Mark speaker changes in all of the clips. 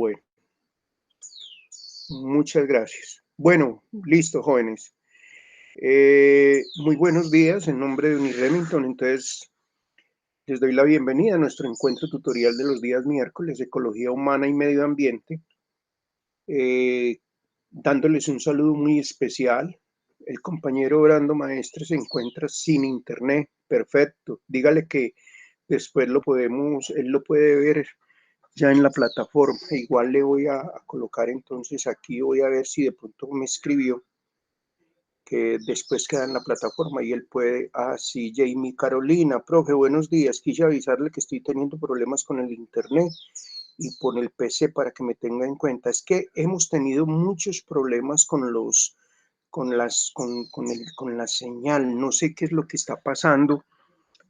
Speaker 1: Bueno, muchas gracias. Bueno, listo, jóvenes. Muy buenos días en nombre de Uniremington. Entonces, les doy la bienvenida a nuestro encuentro tutorial de los días miércoles, Ecología Humana y Medio Ambiente. Dándoles un saludo muy especial. El compañero Brando Maestre se encuentra sin internet. Perfecto. Dígale que después él lo puede ver ya en la plataforma. Igual le voy a colocar entonces aquí, voy a ver si de pronto me escribió que después queda en la plataforma y él puede. Sí, Jamie Carolina, profe, buenos días. Quise avisarle que estoy teniendo problemas con el internet y por el PC para que me tenga en cuenta. Es que hemos tenido muchos problemas con la señal. No sé qué es lo que está pasando.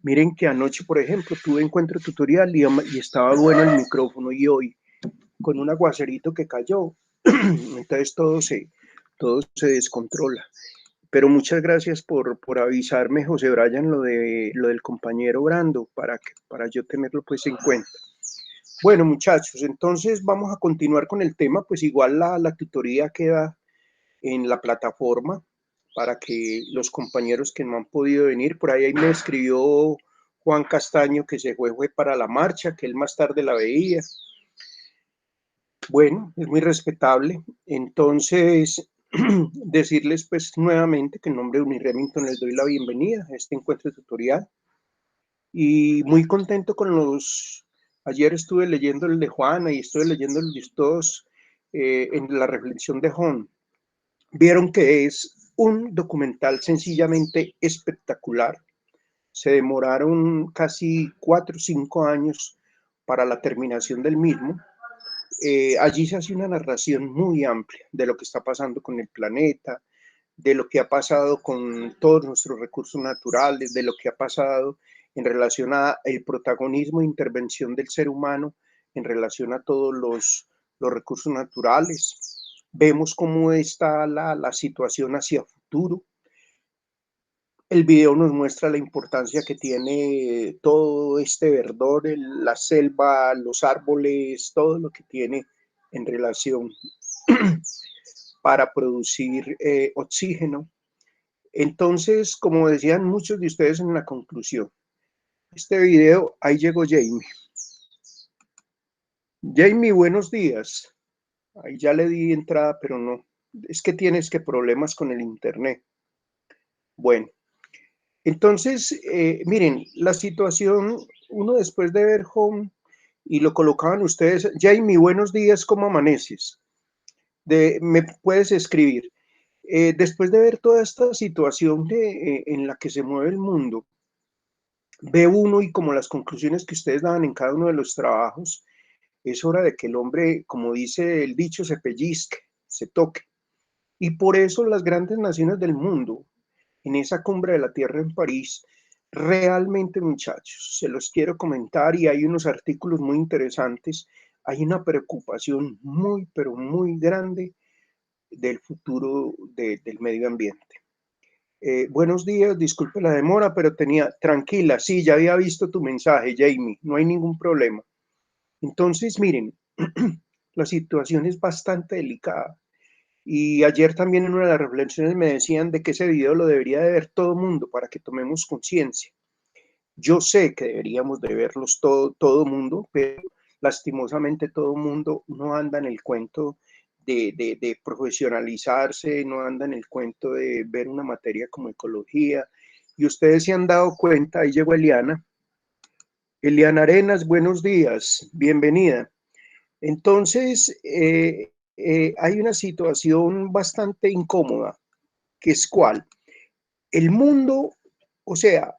Speaker 1: Miren que anoche, por ejemplo, tuve encuentro tutorial y estaba bueno el micrófono, y hoy con un aguacerito que cayó, entonces todo se descontrola. Pero muchas gracias por avisarme, José Brian, lo del compañero Brando, para yo tenerlo pues en cuenta. Bueno, muchachos, entonces vamos a continuar con el tema. Pues igual la tutoría queda en la plataforma para que los compañeros que no han podido venir, por ahí me escribió Juan Castaño que se fue para la marcha, que él más tarde la veía. Bueno, es muy respetable. Entonces, decirles pues nuevamente que en nombre de Uniremington les doy la bienvenida a este encuentro tutorial y muy contento con ayer estuve leyendo el de Juana y estuve leyendo el de todos en la reflexión de Hon. Vieron que es un documental sencillamente espectacular. Se demoraron casi 4 o 5 años para la terminación del mismo. Allí se hace una narración muy amplia de lo que está pasando con el planeta, de lo que ha pasado con todos nuestros recursos naturales, de lo que ha pasado en relación a el protagonismo e intervención del ser humano en relación a todos los recursos naturales. Vemos cómo está la situación hacia futuro. El video nos muestra la importancia que tiene todo este verdor, la selva, los árboles, todo lo que tiene en relación para producir oxígeno. Entonces, como decían muchos de ustedes en la conclusión, este video, ahí llegó Jamie. Jamie, buenos días. Ahí ya le di entrada, pero no. Es que tienes problemas con el internet. Bueno, entonces, miren, la situación, uno después de ver Home, y lo colocaban ustedes, Jamie, buenos días, ¿cómo amaneces? Me puedes escribir. Después de ver toda esta situación en la que se mueve el mundo, ve uno y como las conclusiones que ustedes daban en cada uno de los trabajos, es hora de que el hombre, como dice el dicho, se pellizque, se toque. Y por eso las grandes naciones del mundo, en esa cumbre de la Tierra en París, realmente, muchachos, se los quiero comentar y hay unos artículos muy interesantes, hay una preocupación muy, pero muy grande del futuro del medio ambiente. Buenos días, disculpe la demora, pero tranquila, sí, ya había visto tu mensaje, Jamie, no hay ningún problema. Entonces, miren, la situación es bastante delicada. Y ayer también en una de las reflexiones me decían de que ese video lo debería de ver todo el mundo para que tomemos conciencia. Yo sé que deberíamos de verlos todo mundo, pero lastimosamente todo mundo no anda en el cuento de profesionalizarse, no anda en el cuento de ver una materia como ecología. Y ustedes se han dado cuenta, ahí llegó Eliana. Eliana Arenas, buenos días, bienvenida. Entonces, hay una situación bastante incómoda, que es cuál. El mundo, o sea,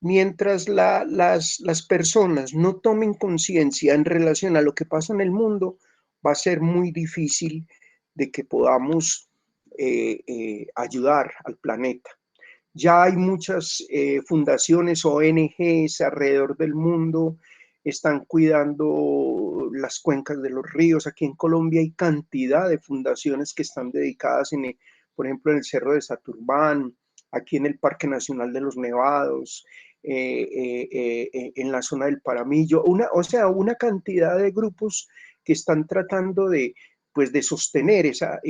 Speaker 1: mientras las personas no tomen conciencia en relación a lo que pasa en el mundo, va a ser muy difícil de que podamos ayudar al planeta. Ya hay muchas fundaciones, ONGs alrededor del mundo, están cuidando las cuencas de los ríos. Aquí en Colombia hay cantidad de fundaciones que están dedicadas, por ejemplo, en el Cerro de Saturbán, aquí en el Parque Nacional de los Nevados, en la zona del Paramillo, o sea, una cantidad de grupos que están tratando de, pues, de sostener esa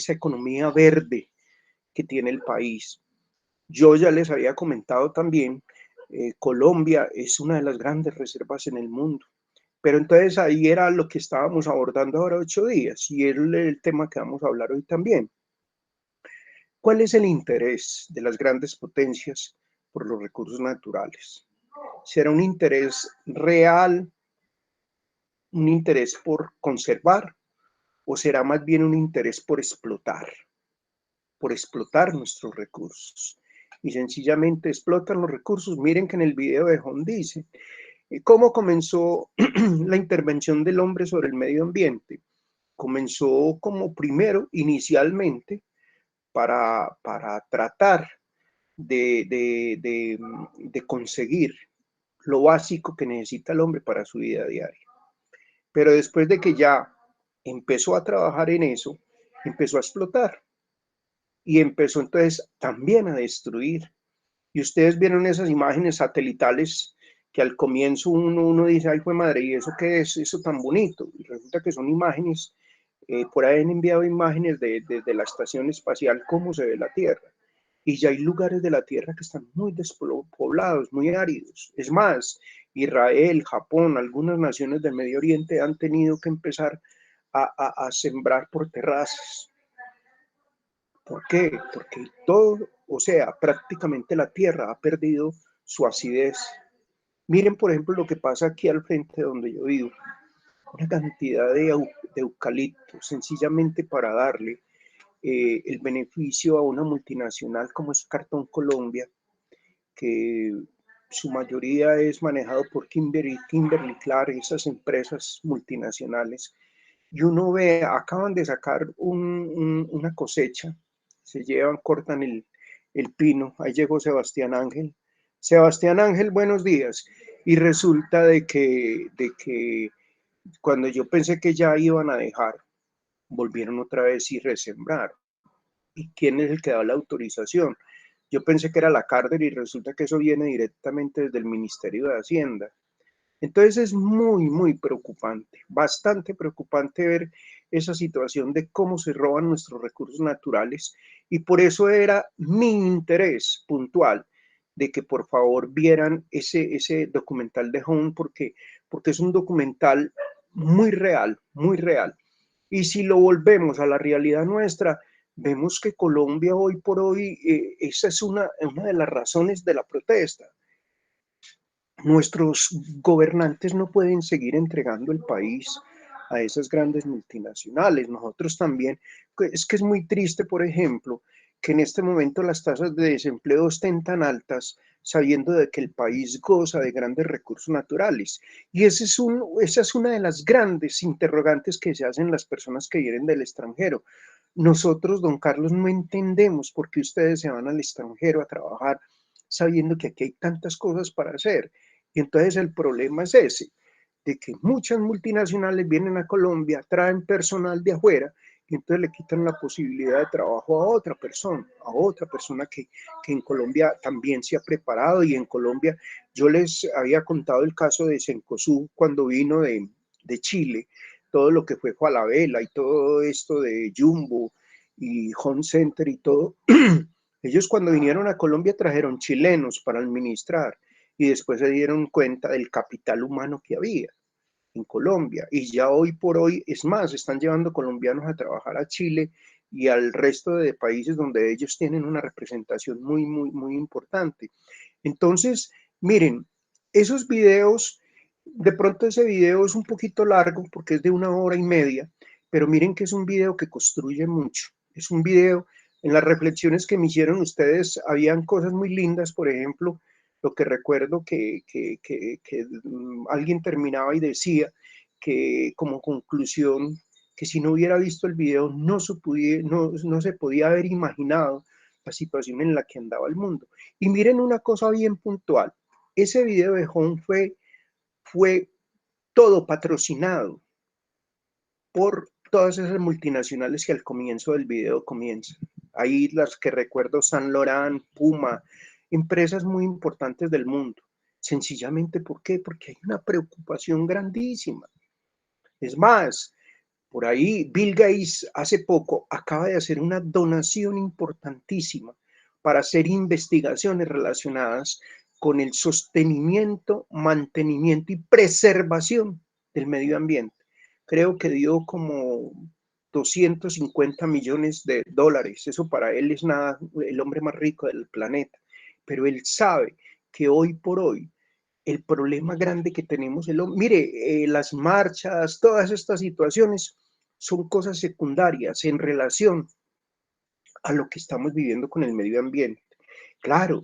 Speaker 1: economía verde que tiene el país. Yo ya les había comentado también, Colombia es una de las grandes reservas en el mundo. Pero entonces ahí era lo que estábamos abordando ahora 8 días y es el tema que vamos a hablar hoy también. ¿Cuál es el interés de las grandes potencias por los recursos naturales? ¿Será un interés real, un interés por conservar o será más bien un interés por explotar nuestros recursos? Y sencillamente explotan los recursos. Miren que en el video de Jon dice, ¿cómo comenzó la intervención del hombre sobre el medio ambiente? Comenzó como primero, inicialmente, para tratar de conseguir lo básico que necesita el hombre para su vida diaria. Pero después de que ya empezó a trabajar en eso, empezó a explotar y empezó entonces también a destruir. Y ustedes vieron esas imágenes satelitales que al comienzo uno dice, ay, fue madre, ¿y eso qué es eso tan bonito? Y resulta que son imágenes, por ahí han enviado imágenes de la estación espacial, cómo se ve la Tierra. Y ya hay lugares de la Tierra que están muy despoblados, muy áridos. Es más, Israel, Japón, algunas naciones del Medio Oriente han tenido que empezar a sembrar por terrazas. ¿Por qué? Porque todo, o sea, prácticamente la tierra ha perdido su acidez. Miren, por ejemplo, lo que pasa aquí al frente donde yo vivo. Una cantidad de eucalipto, sencillamente para darle el beneficio a una multinacional como es Cartón Colombia, que su mayoría es manejado por Kimberly-Clark, esas empresas multinacionales. Y uno ve, acaban de sacar una cosecha, se llevan, cortan el pino, ahí llegó Sebastián Ángel. Sebastián Ángel, buenos días. Y resulta de que cuando yo pensé que ya iban a dejar, volvieron otra vez y resembrar. ¿Y quién es el que da la autorización? Yo pensé que era la cárcel y resulta que eso viene directamente desde el Ministerio de Hacienda. Entonces es muy, muy preocupante, bastante preocupante ver esa situación de cómo se roban nuestros recursos naturales y por eso era mi interés puntual de que por favor vieran ese documental de Home porque es un documental muy real, muy real. Y si lo volvemos a la realidad nuestra, vemos que Colombia hoy por hoy, esa es una de las razones de la protesta. Nuestros gobernantes no pueden seguir entregando el país a esas grandes multinacionales. Nosotros también, es que es muy triste, por ejemplo, que en este momento las tasas de desempleo estén tan altas, sabiendo de que el país goza de grandes recursos naturales. Y esa es una de las grandes interrogantes que se hacen las personas que vienen del extranjero. Nosotros, don Carlos, no entendemos por qué ustedes se van al extranjero a trabajar sabiendo que aquí hay tantas cosas para hacer. Y entonces el problema es ese, de que muchas multinacionales vienen a Colombia, traen personal de afuera y entonces le quitan la posibilidad de trabajo a otra persona que en Colombia también se ha preparado. Y en Colombia yo les había contado el caso de Cencosud cuando vino de Chile, todo lo que fue Falabella y todo esto de Jumbo y Home Center y todo. Ellos cuando vinieron a Colombia trajeron chilenos para administrar y después se dieron cuenta del capital humano que había en Colombia. Y ya hoy por hoy, es más, están llevando colombianos a trabajar a Chile y al resto de países donde ellos tienen una representación muy, muy, muy importante. Entonces, miren, esos videos, de pronto ese video es un poquito largo porque es de 1 hora y media, pero miren que es un video que construye mucho. Es un video, en las reflexiones que me hicieron ustedes, habían cosas muy lindas, por ejemplo, lo que recuerdo que alguien terminaba y decía que como conclusión, que si no hubiera visto el video no se podía haber imaginado la situación en la que andaba el mundo. Y miren una cosa bien puntual, ese video de Home fue todo patrocinado por todas esas multinacionales que al comienzo del video comienzan. Ahí las que recuerdo, Saint Laurent, Puma, empresas muy importantes del mundo. Sencillamente, ¿por qué? Porque hay una preocupación grandísima. Es más, por ahí Bill Gates hace poco acaba de hacer una donación importantísima para hacer investigaciones relacionadas con el sostenimiento, mantenimiento y preservación del medio ambiente. Creo que dio como 250 millones de dólares. Eso para él es nada, el hombre más rico del planeta. Pero él sabe que hoy por hoy el problema grande que tenemos, mire, las marchas, todas estas situaciones son cosas secundarias en relación a lo que estamos viviendo con el medio ambiente. Claro,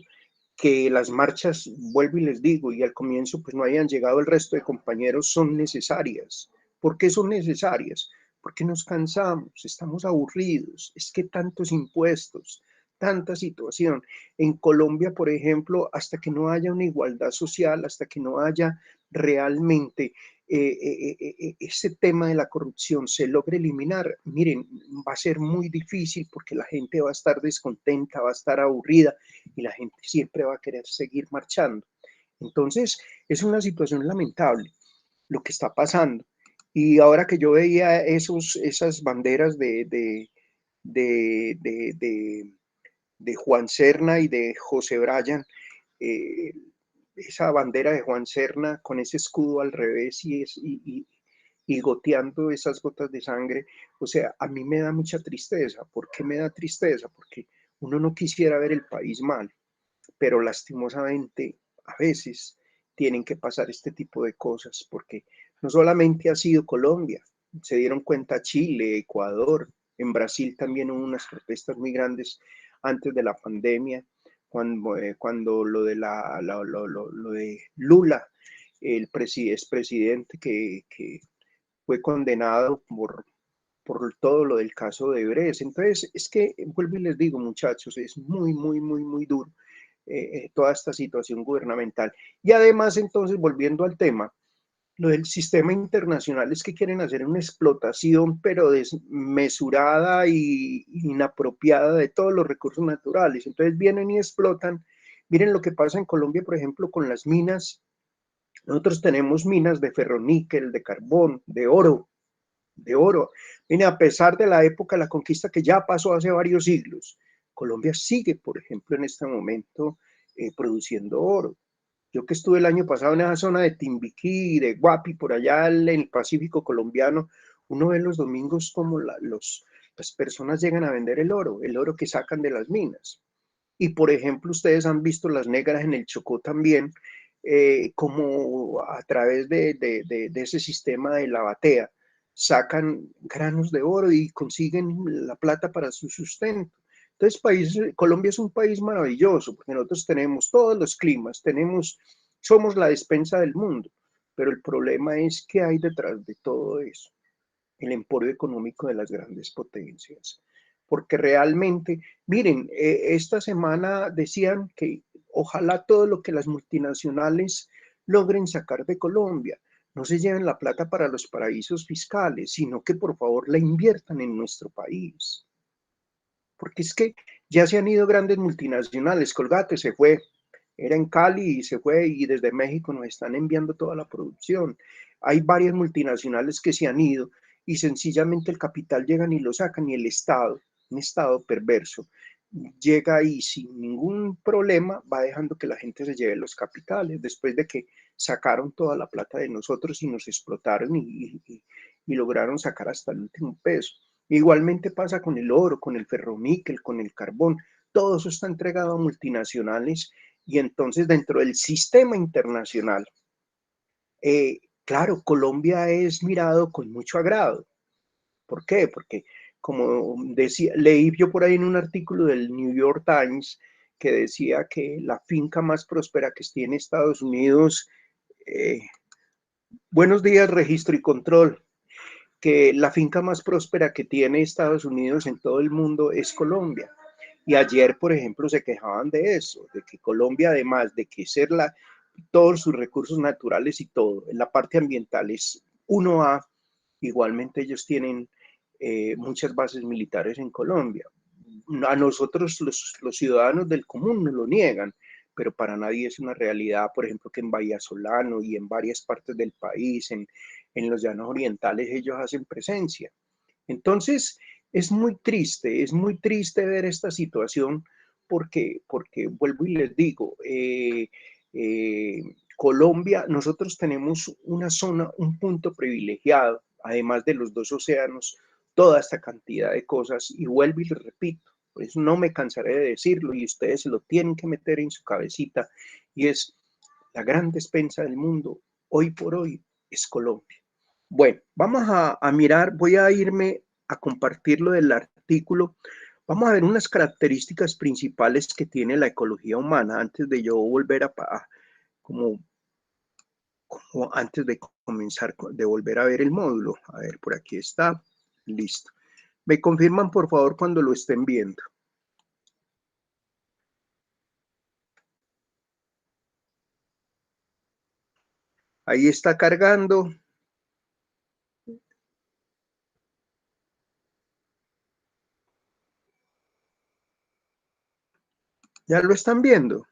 Speaker 1: que las marchas, vuelvo y les digo, y al comienzo pues no hayan llegado el resto de compañeros, son necesarias. ¿Por qué son necesarias? Porque nos cansamos, estamos aburridos, es que tantos impuestos, tanta situación. En Colombia, por ejemplo, hasta que no haya una igualdad social, hasta que no haya realmente ese tema de la corrupción se logre eliminar, miren, va a ser muy difícil porque la gente va a estar descontenta, va a estar aburrida y la gente siempre va a querer seguir marchando. Entonces, es una situación lamentable lo que está pasando. Y ahora que yo veía esas banderas de, de Juan Serna y de José Bryan, eh, esa bandera de Juan Serna con ese escudo al revés y goteando esas gotas de sangre, o sea, a mí me da mucha tristeza. ¿Por qué me da tristeza? Porque uno no quisiera ver el país mal, pero lastimosamente a veces tienen que pasar este tipo de cosas, porque no solamente ha sido Colombia, se dieron cuenta Chile, Ecuador, en Brasil también hubo unas protestas muy grandes antes de la pandemia, cuando lo de, lo de Lula, el expresidente que fue condenado por todo lo del caso de Brecht. Entonces, es que, vuelvo y les digo, muchachos, es muy, muy, muy, muy duro toda esta situación gubernamental. Y además, entonces, volviendo al tema, lo del sistema internacional es que quieren hacer una explotación, pero desmesurada y inapropiada de todos los recursos naturales. Entonces vienen y explotan. Miren lo que pasa en Colombia, por ejemplo, con las minas. Nosotros tenemos minas de ferroníquel, de carbón, de oro. Mire, a pesar de la época de la conquista que ya pasó hace varios siglos, Colombia sigue, por ejemplo, en este momento produciendo oro. Yo que estuve el año pasado en esa zona de Timbiquí, de Guapi, por allá en el Pacífico colombiano, uno ve los domingos como las personas llegan a vender el oro que sacan de las minas. Y por ejemplo, ustedes han visto las negras en el Chocó también, como a través de ese sistema de la batea sacan granos de oro y consiguen la plata para su sustento. Entonces, Colombia es un país maravilloso porque nosotros tenemos todos los climas, somos la despensa del mundo, pero el problema es que hay detrás de todo eso, el emporio económico de las grandes potencias. Porque realmente, miren, esta semana decían que ojalá todo lo que las multinacionales logren sacar de Colombia no se lleven la plata para los paraísos fiscales, sino que por favor la inviertan en nuestro país. Porque es que ya se han ido grandes multinacionales, Colgate se fue, era en Cali y se fue y desde México nos están enviando toda la producción. Hay varias multinacionales que se han ido y sencillamente el capital llegan y lo sacan y el Estado, un Estado perverso, llega ahí sin ningún problema, va dejando que la gente se lleve los capitales después de que sacaron toda la plata de nosotros y nos explotaron y lograron sacar hasta el último peso. Igualmente pasa con el oro, con el ferroníquel, con el carbón. Todo eso está entregado a multinacionales y entonces dentro del sistema internacional, claro, Colombia es mirado con mucho agrado. ¿Por qué? Porque como decía, leí yo por ahí en un artículo del New York Times que decía que la finca más próspera que tiene Estados Unidos, eh, buenos días, registro y control, que la finca más próspera que tiene Estados Unidos en todo el mundo es Colombia. Y ayer, por ejemplo, se quejaban de eso, de que Colombia, además de que ser todos sus recursos naturales y todo, en la parte ambiental es 1A, igualmente ellos tienen muchas bases militares en Colombia. A nosotros los ciudadanos del común nos lo niegan, pero para nadie es una realidad, por ejemplo, que en Bahía Solano y en varias partes del país, en los llanos orientales ellos hacen presencia. Entonces, es muy triste ver esta situación porque vuelvo y les digo, eh, Colombia, nosotros tenemos una zona, un punto privilegiado, además de los dos océanos, toda esta cantidad de cosas, y vuelvo y les repito, pues no me cansaré de decirlo y ustedes se lo tienen que meter en su cabecita, y es la gran despensa del mundo, hoy por hoy, es Colombia. Bueno, vamos a mirar, voy a irme a compartir lo del artículo. Vamos a ver unas características principales que tiene la ecología humana antes de yo volver como, como antes de comenzar, de volver a ver el módulo. A ver, por aquí está, listo. Me confirman por favor cuando lo estén viendo. Ahí está cargando. ¿Ya lo están viendo?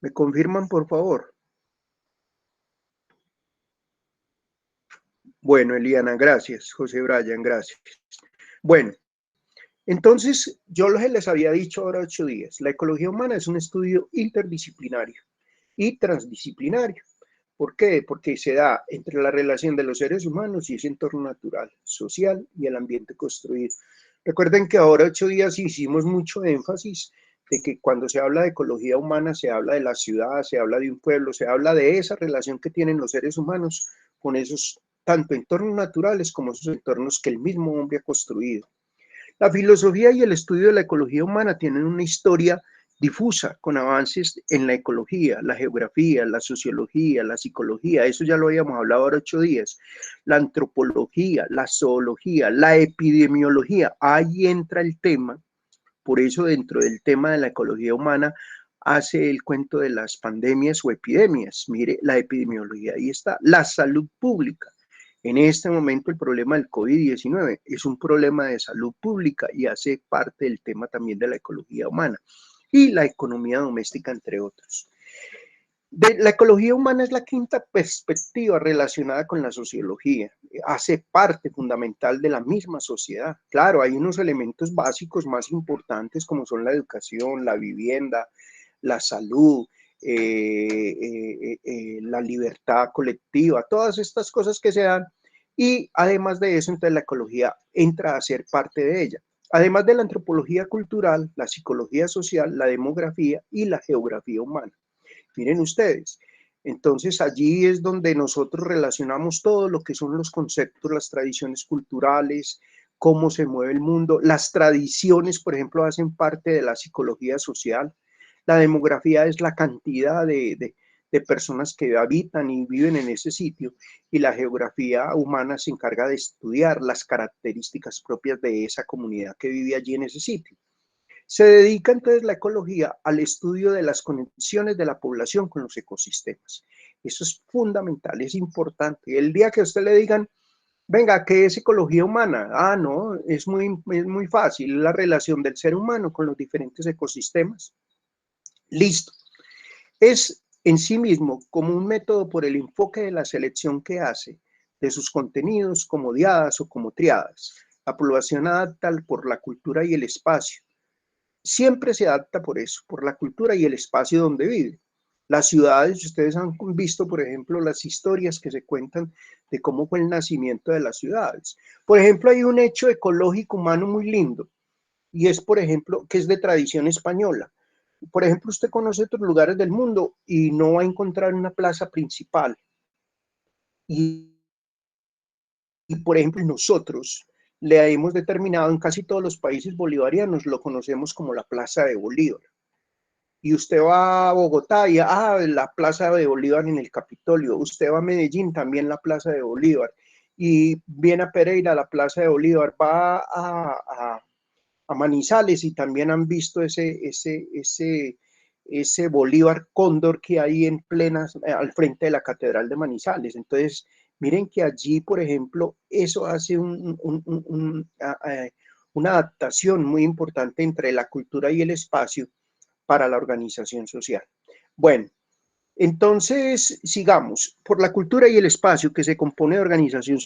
Speaker 1: Me confirman por favor. Bueno, Eliana, gracias. José Brian, gracias. Bueno, entonces yo les había dicho ahora 8 días, la ecología humana es un estudio interdisciplinario y transdisciplinario. ¿Por qué? Porque se da entre la relación de los seres humanos y ese entorno natural, social y el ambiente construido. Recuerden que ahora 8 días hicimos mucho énfasis de que cuando se habla de ecología humana se habla de la ciudad, se habla de un pueblo, se habla de esa relación que tienen los seres humanos con esos tanto entornos naturales como esos entornos que el mismo hombre ha construido. La filosofía y el estudio de la ecología humana tienen una historia difusa, con avances en la ecología, la geografía, la sociología, la psicología, eso ya lo habíamos hablado ahora 8 días, la antropología, la zoología, la epidemiología, ahí entra el tema, por eso dentro del tema de la ecología humana hace el cuento de las pandemias o epidemias, mire, la epidemiología, ahí está, la salud pública. En este momento el problema del COVID-19 es un problema de salud pública y hace parte del tema también de la ecología humana y la economía doméstica, entre otros. La ecología humana es la quinta perspectiva relacionada con la sociología. Hace parte fundamental de la misma sociedad. Claro, hay unos elementos básicos más importantes como son la educación, la vivienda, la salud, la libertad colectiva, todas estas cosas que se dan. Y además de eso, entonces la ecología entra a ser parte de ella. Además de la antropología cultural, la psicología social, la demografía y la geografía humana. Miren ustedes, entonces allí es donde nosotros relacionamos todo lo que son los conceptos, las tradiciones culturales, cómo se mueve el mundo. Las tradiciones, por ejemplo, hacen parte de la psicología social. La demografía es la cantidad de personas que habitan y viven en ese sitio, y la geografía humana se encarga de estudiar las características propias de esa comunidad que vive allí en ese sitio. Se dedica entonces la ecología al estudio de las conexiones de la población con los ecosistemas. Eso es fundamental, es importante. El día que a usted le digan, venga, ¿qué es ecología humana? Ah, no, es muy fácil, la relación del ser humano con los diferentes ecosistemas. Listo. Es en sí mismo como un método por el enfoque de la selección que hace de sus contenidos como diadas o como triadas. La población adapta por la cultura y el espacio. Siempre se adapta por eso, por la cultura y el espacio donde vive. Las ciudades, ustedes han visto, por ejemplo, las historias que se cuentan de cómo fue el nacimiento de las ciudades. Por ejemplo, hay un hecho ecológico humano muy lindo, y es, por ejemplo, que es de tradición española. Por ejemplo, usted conoce otros lugares del mundo y no va a encontrar una plaza principal. Y por ejemplo, nosotros le hemos determinado en casi todos los países bolivarianos, lo conocemos como la Plaza de Bolívar. Y usted va a Bogotá y la Plaza de Bolívar en el Capitolio, usted va a Medellín, también la Plaza de Bolívar, y viene a Pereira, la Plaza de Bolívar, va a Manizales y también han visto ese Bolívar Cóndor que hay en plenas, al frente de la Catedral de Manizales. Entonces, miren que allí, por ejemplo, eso hace una adaptación muy importante entre la cultura y el espacio para la organización social. Bueno, Entonces, sigamos, por la cultura y el espacio que se compone de organización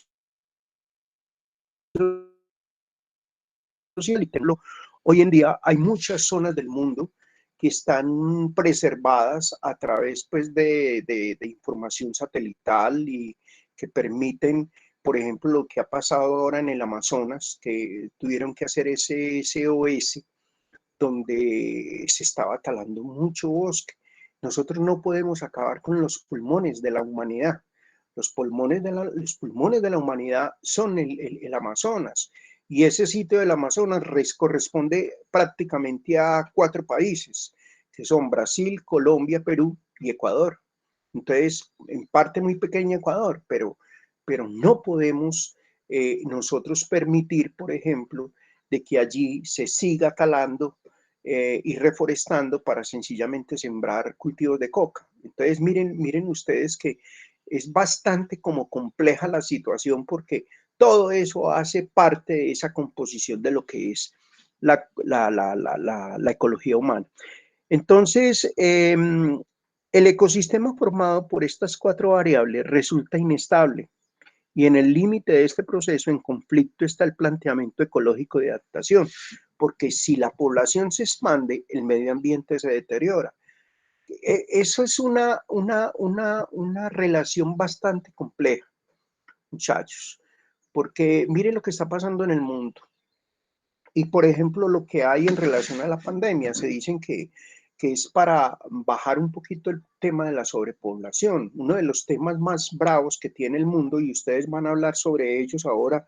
Speaker 1: social y tecnología, hoy en día hay muchas zonas del mundo que están preservadas a través pues, de información satelital y que permiten, por ejemplo, lo que ha pasado ahora en el Amazonas, que tuvieron que hacer ese SOS donde se estaba talando mucho bosque. Nosotros no podemos acabar con los pulmones de la humanidad. Los pulmones de la humanidad son el Amazonas. Y ese sitio del Amazonas corresponde prácticamente a 4 países, que son Brasil, Colombia, Perú y Ecuador. Entonces, en parte muy pequeña Ecuador, pero no podemos nosotros permitir, por ejemplo, de que allí se siga talando y reforestando para sencillamente sembrar cultivos de coca. Entonces, miren ustedes que es bastante como compleja la situación porque todo eso hace parte de esa composición de lo que es la ecología humana. Entonces, el ecosistema formado por estas 4 variables resulta inestable y en el límite de este proceso en conflicto está el planteamiento ecológico de adaptación, porque si la población se expande, el medio ambiente se deteriora. Eso es una relación bastante compleja, muchachos, porque miren lo que está pasando en el mundo. Y por ejemplo, lo que hay en relación a la pandemia, se dicen que es para bajar un poquito el tema de la sobrepoblación, uno de los temas más bravos que tiene el mundo y ustedes van a hablar sobre ellos ahora.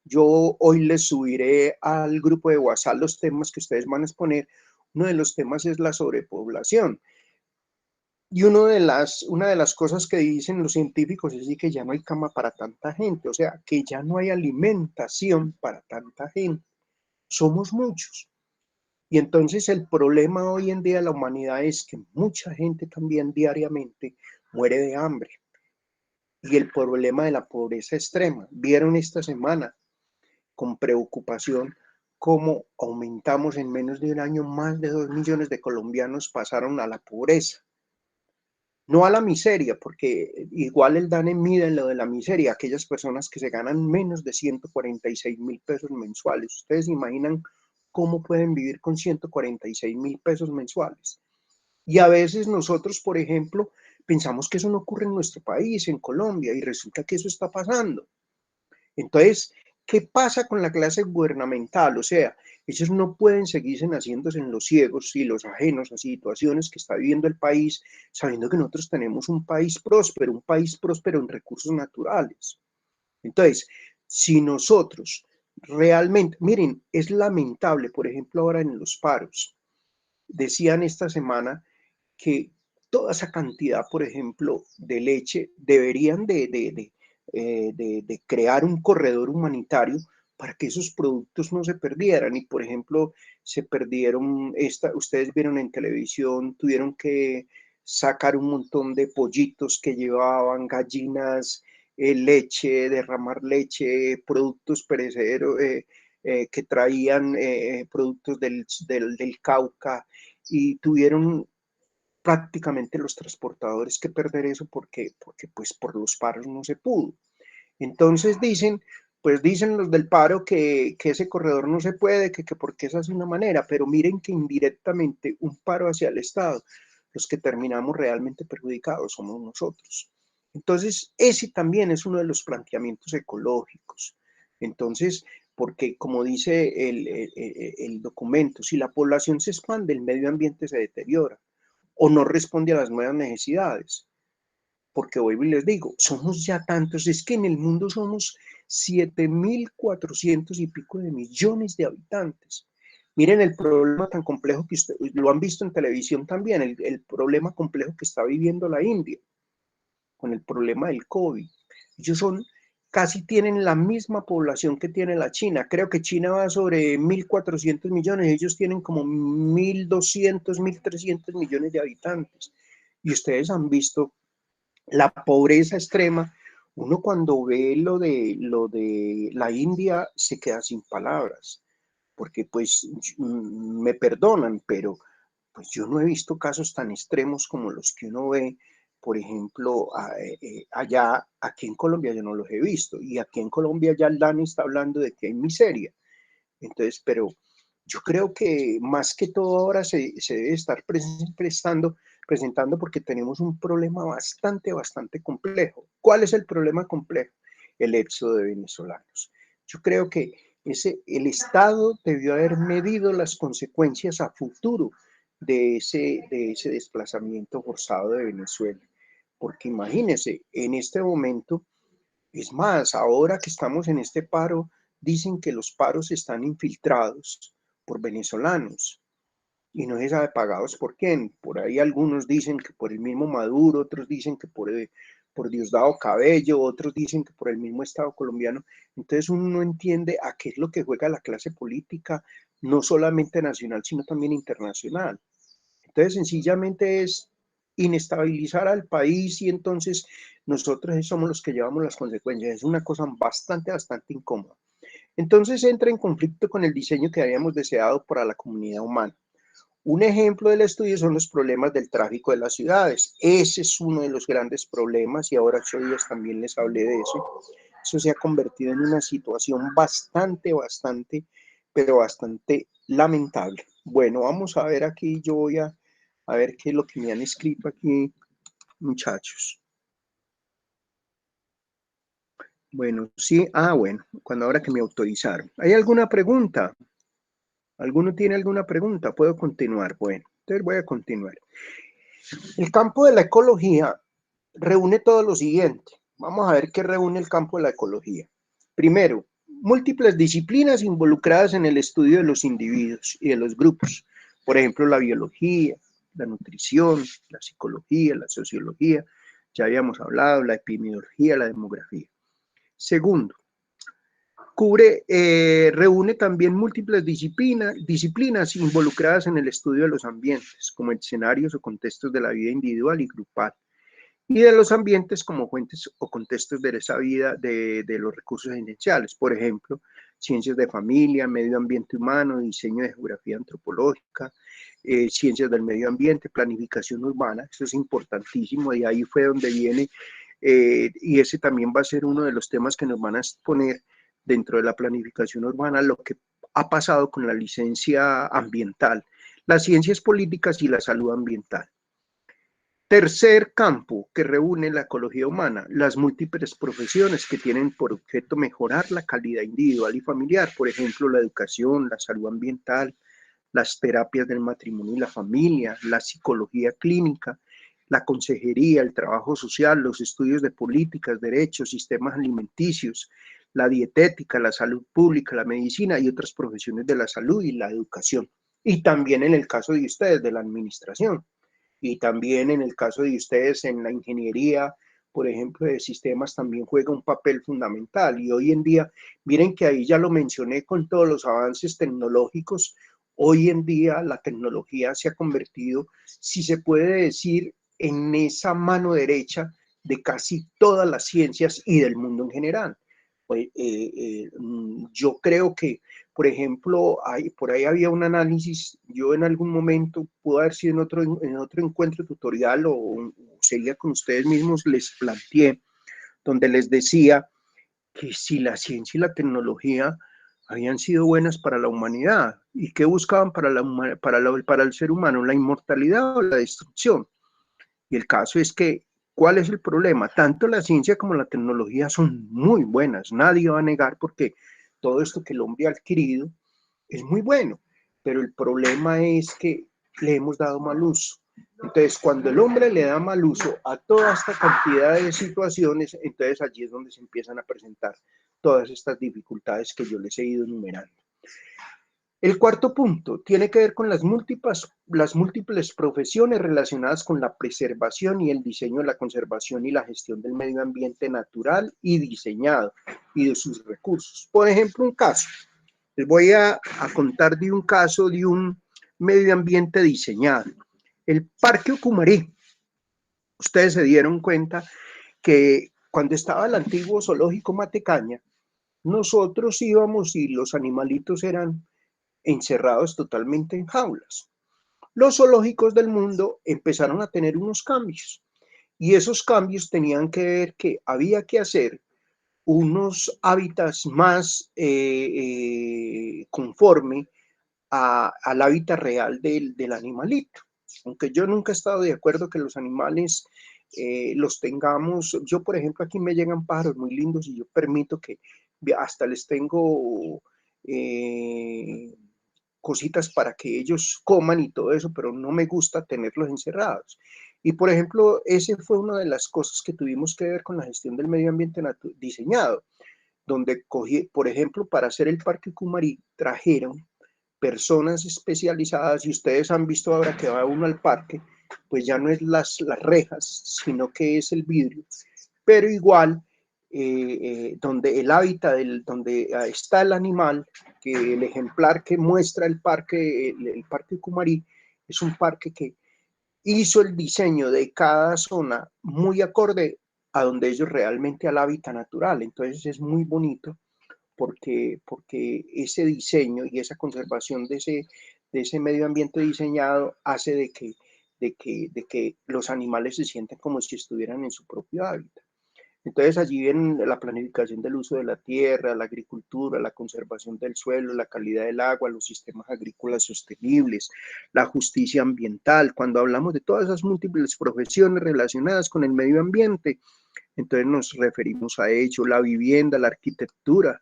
Speaker 1: Yo hoy les subiré al grupo de WhatsApp los temas que ustedes van a exponer. Uno de los temas es la sobrepoblación. Y una de las cosas que dicen los científicos es que ya no hay cama para tanta gente, o sea, que ya no hay alimentación para tanta gente. Somos muchos. Y entonces el problema hoy en día de la humanidad es que mucha gente también diariamente muere de hambre. Y el problema de la pobreza extrema. Vieron esta semana con preocupación cómo aumentamos en menos de un año, más de 2 millones de colombianos pasaron a la pobreza. No a la miseria, porque igual el DANE mide lo de la miseria, aquellas personas que se ganan menos de 146.000 pesos mensuales. Ustedes se imaginan cómo pueden vivir con 146.000 pesos mensuales. Y a veces nosotros, por ejemplo, pensamos que eso no ocurre en nuestro país, en Colombia, y resulta que eso está pasando. Entonces, ¿qué pasa con la clase gubernamental? O sea, ellos no pueden seguirse haciéndose en los ciegos y los ajenos a situaciones que está viviendo el país, sabiendo que nosotros tenemos un país próspero en recursos naturales. Entonces, si nosotros realmente, miren, es lamentable, por ejemplo, ahora en los paros, decían esta semana que toda esa cantidad, por ejemplo, de leche deberían de crear un corredor humanitario para que esos productos no se perdieran. Y, por ejemplo, se perdieron, ustedes vieron en televisión, tuvieron que sacar un montón de pollitos que llevaban gallinas, leche, derramar leche, productos perecederos que traían productos del Cauca y tuvieron prácticamente los transportadores que perder eso porque pues por los paros no se pudo. Entonces dicen los del paro que ese corredor no se puede, que porque esa es una manera, pero miren que indirectamente un paro hacia el Estado, los que terminamos realmente perjudicados somos nosotros. Entonces, ese también es uno de los planteamientos ecológicos. Entonces, porque como dice el documento, si la población se expande, el medio ambiente se deteriora o no responde a las nuevas necesidades. Porque hoy les digo, somos ya tantos, es que en el mundo somos 7.400 y pico de millones de habitantes. Miren el problema tan complejo que ustedes lo han visto en televisión también, el problema complejo que está viviendo la India con el problema del COVID. Ellos casi tienen la misma población que tiene la China. Creo que China va sobre 1.400 millones, ellos tienen como 1.200, 1.300 millones de habitantes. Y ustedes han visto la pobreza extrema. Uno cuando ve lo de la India se queda sin palabras, porque pues me perdonan, pero pues yo no he visto casos tan extremos como los que uno ve por ejemplo, allá, aquí en Colombia yo no los he visto, y aquí en Colombia ya el DANE está hablando de que hay miseria. Entonces, pero yo creo que más que todo ahora se debe estar presentando porque tenemos un problema bastante complejo. ¿Cuál es el problema complejo? El éxodo de venezolanos. Yo creo que el Estado debió haber medido las consecuencias a futuro de ese desplazamiento forzado de Venezuela. Porque imagínense, en este momento, es más, ahora que estamos en este paro, dicen que los paros están infiltrados por venezolanos y no se sabe pagados por quién. Por ahí algunos dicen que por el mismo Maduro, otros dicen que por Diosdado Cabello, otros dicen que por el mismo Estado colombiano. Entonces uno no entiende a qué es lo que juega la clase política, no solamente nacional, sino también internacional. Entonces sencillamente es inestabilizar al país y entonces nosotros somos los que llevamos las consecuencias. Es una cosa bastante incómoda. Entonces entra en conflicto con el diseño que habíamos deseado para la comunidad humana. Un ejemplo del estudio son los problemas del tráfico de las ciudades. Ese es uno de los grandes problemas y ahora 8 días también les hablé de eso. Eso se ha convertido en una situación pero bastante lamentable. Bueno, vamos a ver aquí, yo voy a ver qué es lo que me han escrito aquí, muchachos. Bueno, sí, bueno, cuando ahora que me autorizaron. ¿Hay alguna pregunta? ¿Alguno tiene alguna pregunta? ¿Puedo continuar? Bueno, entonces voy a continuar. El campo de la ecología reúne todo lo siguiente. Vamos a ver qué reúne el campo de la ecología. Primero, múltiples disciplinas involucradas en el estudio de los individuos y de los grupos. Por ejemplo, la biología, la nutrición, la psicología, la sociología, ya habíamos hablado, la epidemiología, la demografía. Segundo, reúne también múltiples disciplinas involucradas en el estudio de los ambientes, como escenarios o contextos de la vida individual y grupal, y de los ambientes como fuentes o contextos de esa vida de los recursos esenciales, por ejemplo, ciencias de familia, medio ambiente humano, diseño de geografía antropológica, ciencias del medio ambiente, planificación urbana. Eso es importantísimo, y ahí fue donde viene, y ese también va a ser uno de los temas que nos van a exponer dentro de la planificación urbana, lo que ha pasado con la licencia ambiental, las ciencias políticas y la salud ambiental. Tercer campo que reúne la ecología humana, las múltiples profesiones que tienen por objeto mejorar la calidad individual y familiar, por ejemplo, la educación, la salud ambiental, las terapias del matrimonio y la familia, la psicología clínica, la consejería, el trabajo social, los estudios de políticas, derechos, sistemas alimenticios, la dietética, la salud pública, la medicina y otras profesiones de la salud y la educación. Y también en el caso de ustedes, de la administración. Y también en el caso de ustedes en la ingeniería, por ejemplo, de sistemas, también juega un papel fundamental. Y hoy en día, miren que ahí ya lo mencioné con todos los avances tecnológicos, hoy en día la tecnología se ha convertido, si se puede decir, en esa mano derecha de casi todas las ciencias y del mundo en general. Pues, yo creo que, por ejemplo, por ahí había un análisis, yo en algún momento, pudo haber sido en otro encuentro tutorial o sería con ustedes mismos, les planteé, donde les decía que si la ciencia y la tecnología habían sido buenas para la humanidad, ¿y qué buscaban para el ser humano? ¿La inmortalidad o la destrucción? Y el caso es que, ¿cuál es el problema? Tanto la ciencia como la tecnología son muy buenas, nadie va a negar, porque todo esto que el hombre ha adquirido es muy bueno, pero el problema es que le hemos dado mal uso. Entonces, cuando el hombre le da mal uso a toda esta cantidad de situaciones, entonces allí es donde se empiezan a presentar todas estas dificultades que yo les he ido enumerando. El cuarto punto tiene que ver con las múltiples profesiones relacionadas con la preservación y el diseño de la conservación y la gestión del medio ambiente natural y diseñado y de sus recursos. Por ejemplo, un caso. Les voy a contar de un caso de un medio ambiente diseñado. El Parque Ucumarí. Ustedes se dieron cuenta que cuando estaba el antiguo zoológico Matecaña, nosotros íbamos y los animalitos eran encerrados totalmente en jaulas. Los zoológicos del mundo empezaron a tener unos cambios Y esos cambios tenían que ver que había que hacer unos hábitats más conforme al hábitat real del animalito. Aunque yo nunca he estado de acuerdo que los animales los tengamos. Yo, por ejemplo, aquí me llegan pájaros muy lindos y yo permito que hasta les tengo cositas para que ellos coman y todo eso, pero no me gusta tenerlos encerrados. Y por ejemplo, ese fue una de las cosas que tuvimos que ver con la gestión del medio ambiente diseñado, donde cogí, por ejemplo, para hacer el Parque Cumarí, trajeron personas especializadas, y ustedes han visto ahora que va uno al parque, pues ya no es las rejas, sino que es el vidrio, pero igual, donde el hábitat, donde está el animal, que el ejemplar que muestra el parque Cumarí, es un parque que hizo el diseño de cada zona muy acorde a donde ellos realmente al hábitat natural. Entonces es muy bonito porque ese diseño y esa conservación de ese medio ambiente diseñado hace de que los animales se sienten como si estuvieran en su propio hábitat. Entonces allí viene la planificación del uso de la tierra, la agricultura, la conservación del suelo, la calidad del agua, los sistemas agrícolas sostenibles, la justicia ambiental. Cuando hablamos de todas esas múltiples profesiones relacionadas con el medio ambiente, entonces nos referimos a ello, la vivienda, la arquitectura,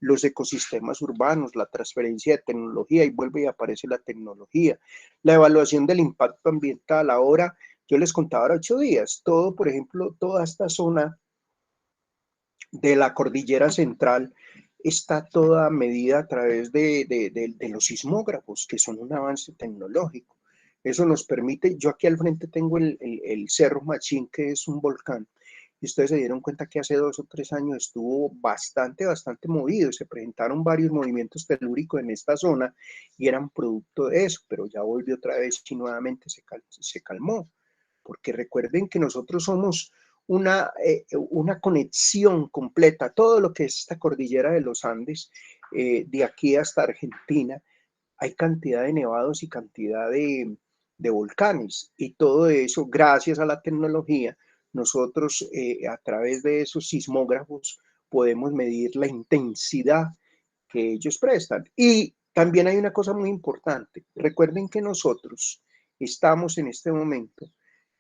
Speaker 1: los ecosistemas urbanos, la transferencia de tecnología, y vuelve y aparece la tecnología, la evaluación del impacto ambiental. Ahora, yo les contaba ahora 8 días, todo, por ejemplo, toda esta zona de la cordillera central está toda medida a través de los sismógrafos, que son un avance tecnológico. Eso nos permite, yo aquí al frente tengo el Cerro Machín, que es un volcán, y ustedes se dieron cuenta que hace 2 o 3 años estuvo bastante movido, se presentaron varios movimientos telúricos en esta zona y eran producto de eso, pero ya volvió otra vez y nuevamente se calmó, porque recuerden que nosotros somos una conexión completa, todo lo que es esta cordillera de los Andes, de aquí hasta Argentina, hay cantidad de nevados y cantidad de volcanes, y todo eso, gracias a la tecnología, nosotros a través de esos sismógrafos podemos medir la intensidad que ellos prestan. Y también hay una cosa muy importante, recuerden que nosotros estamos en este momento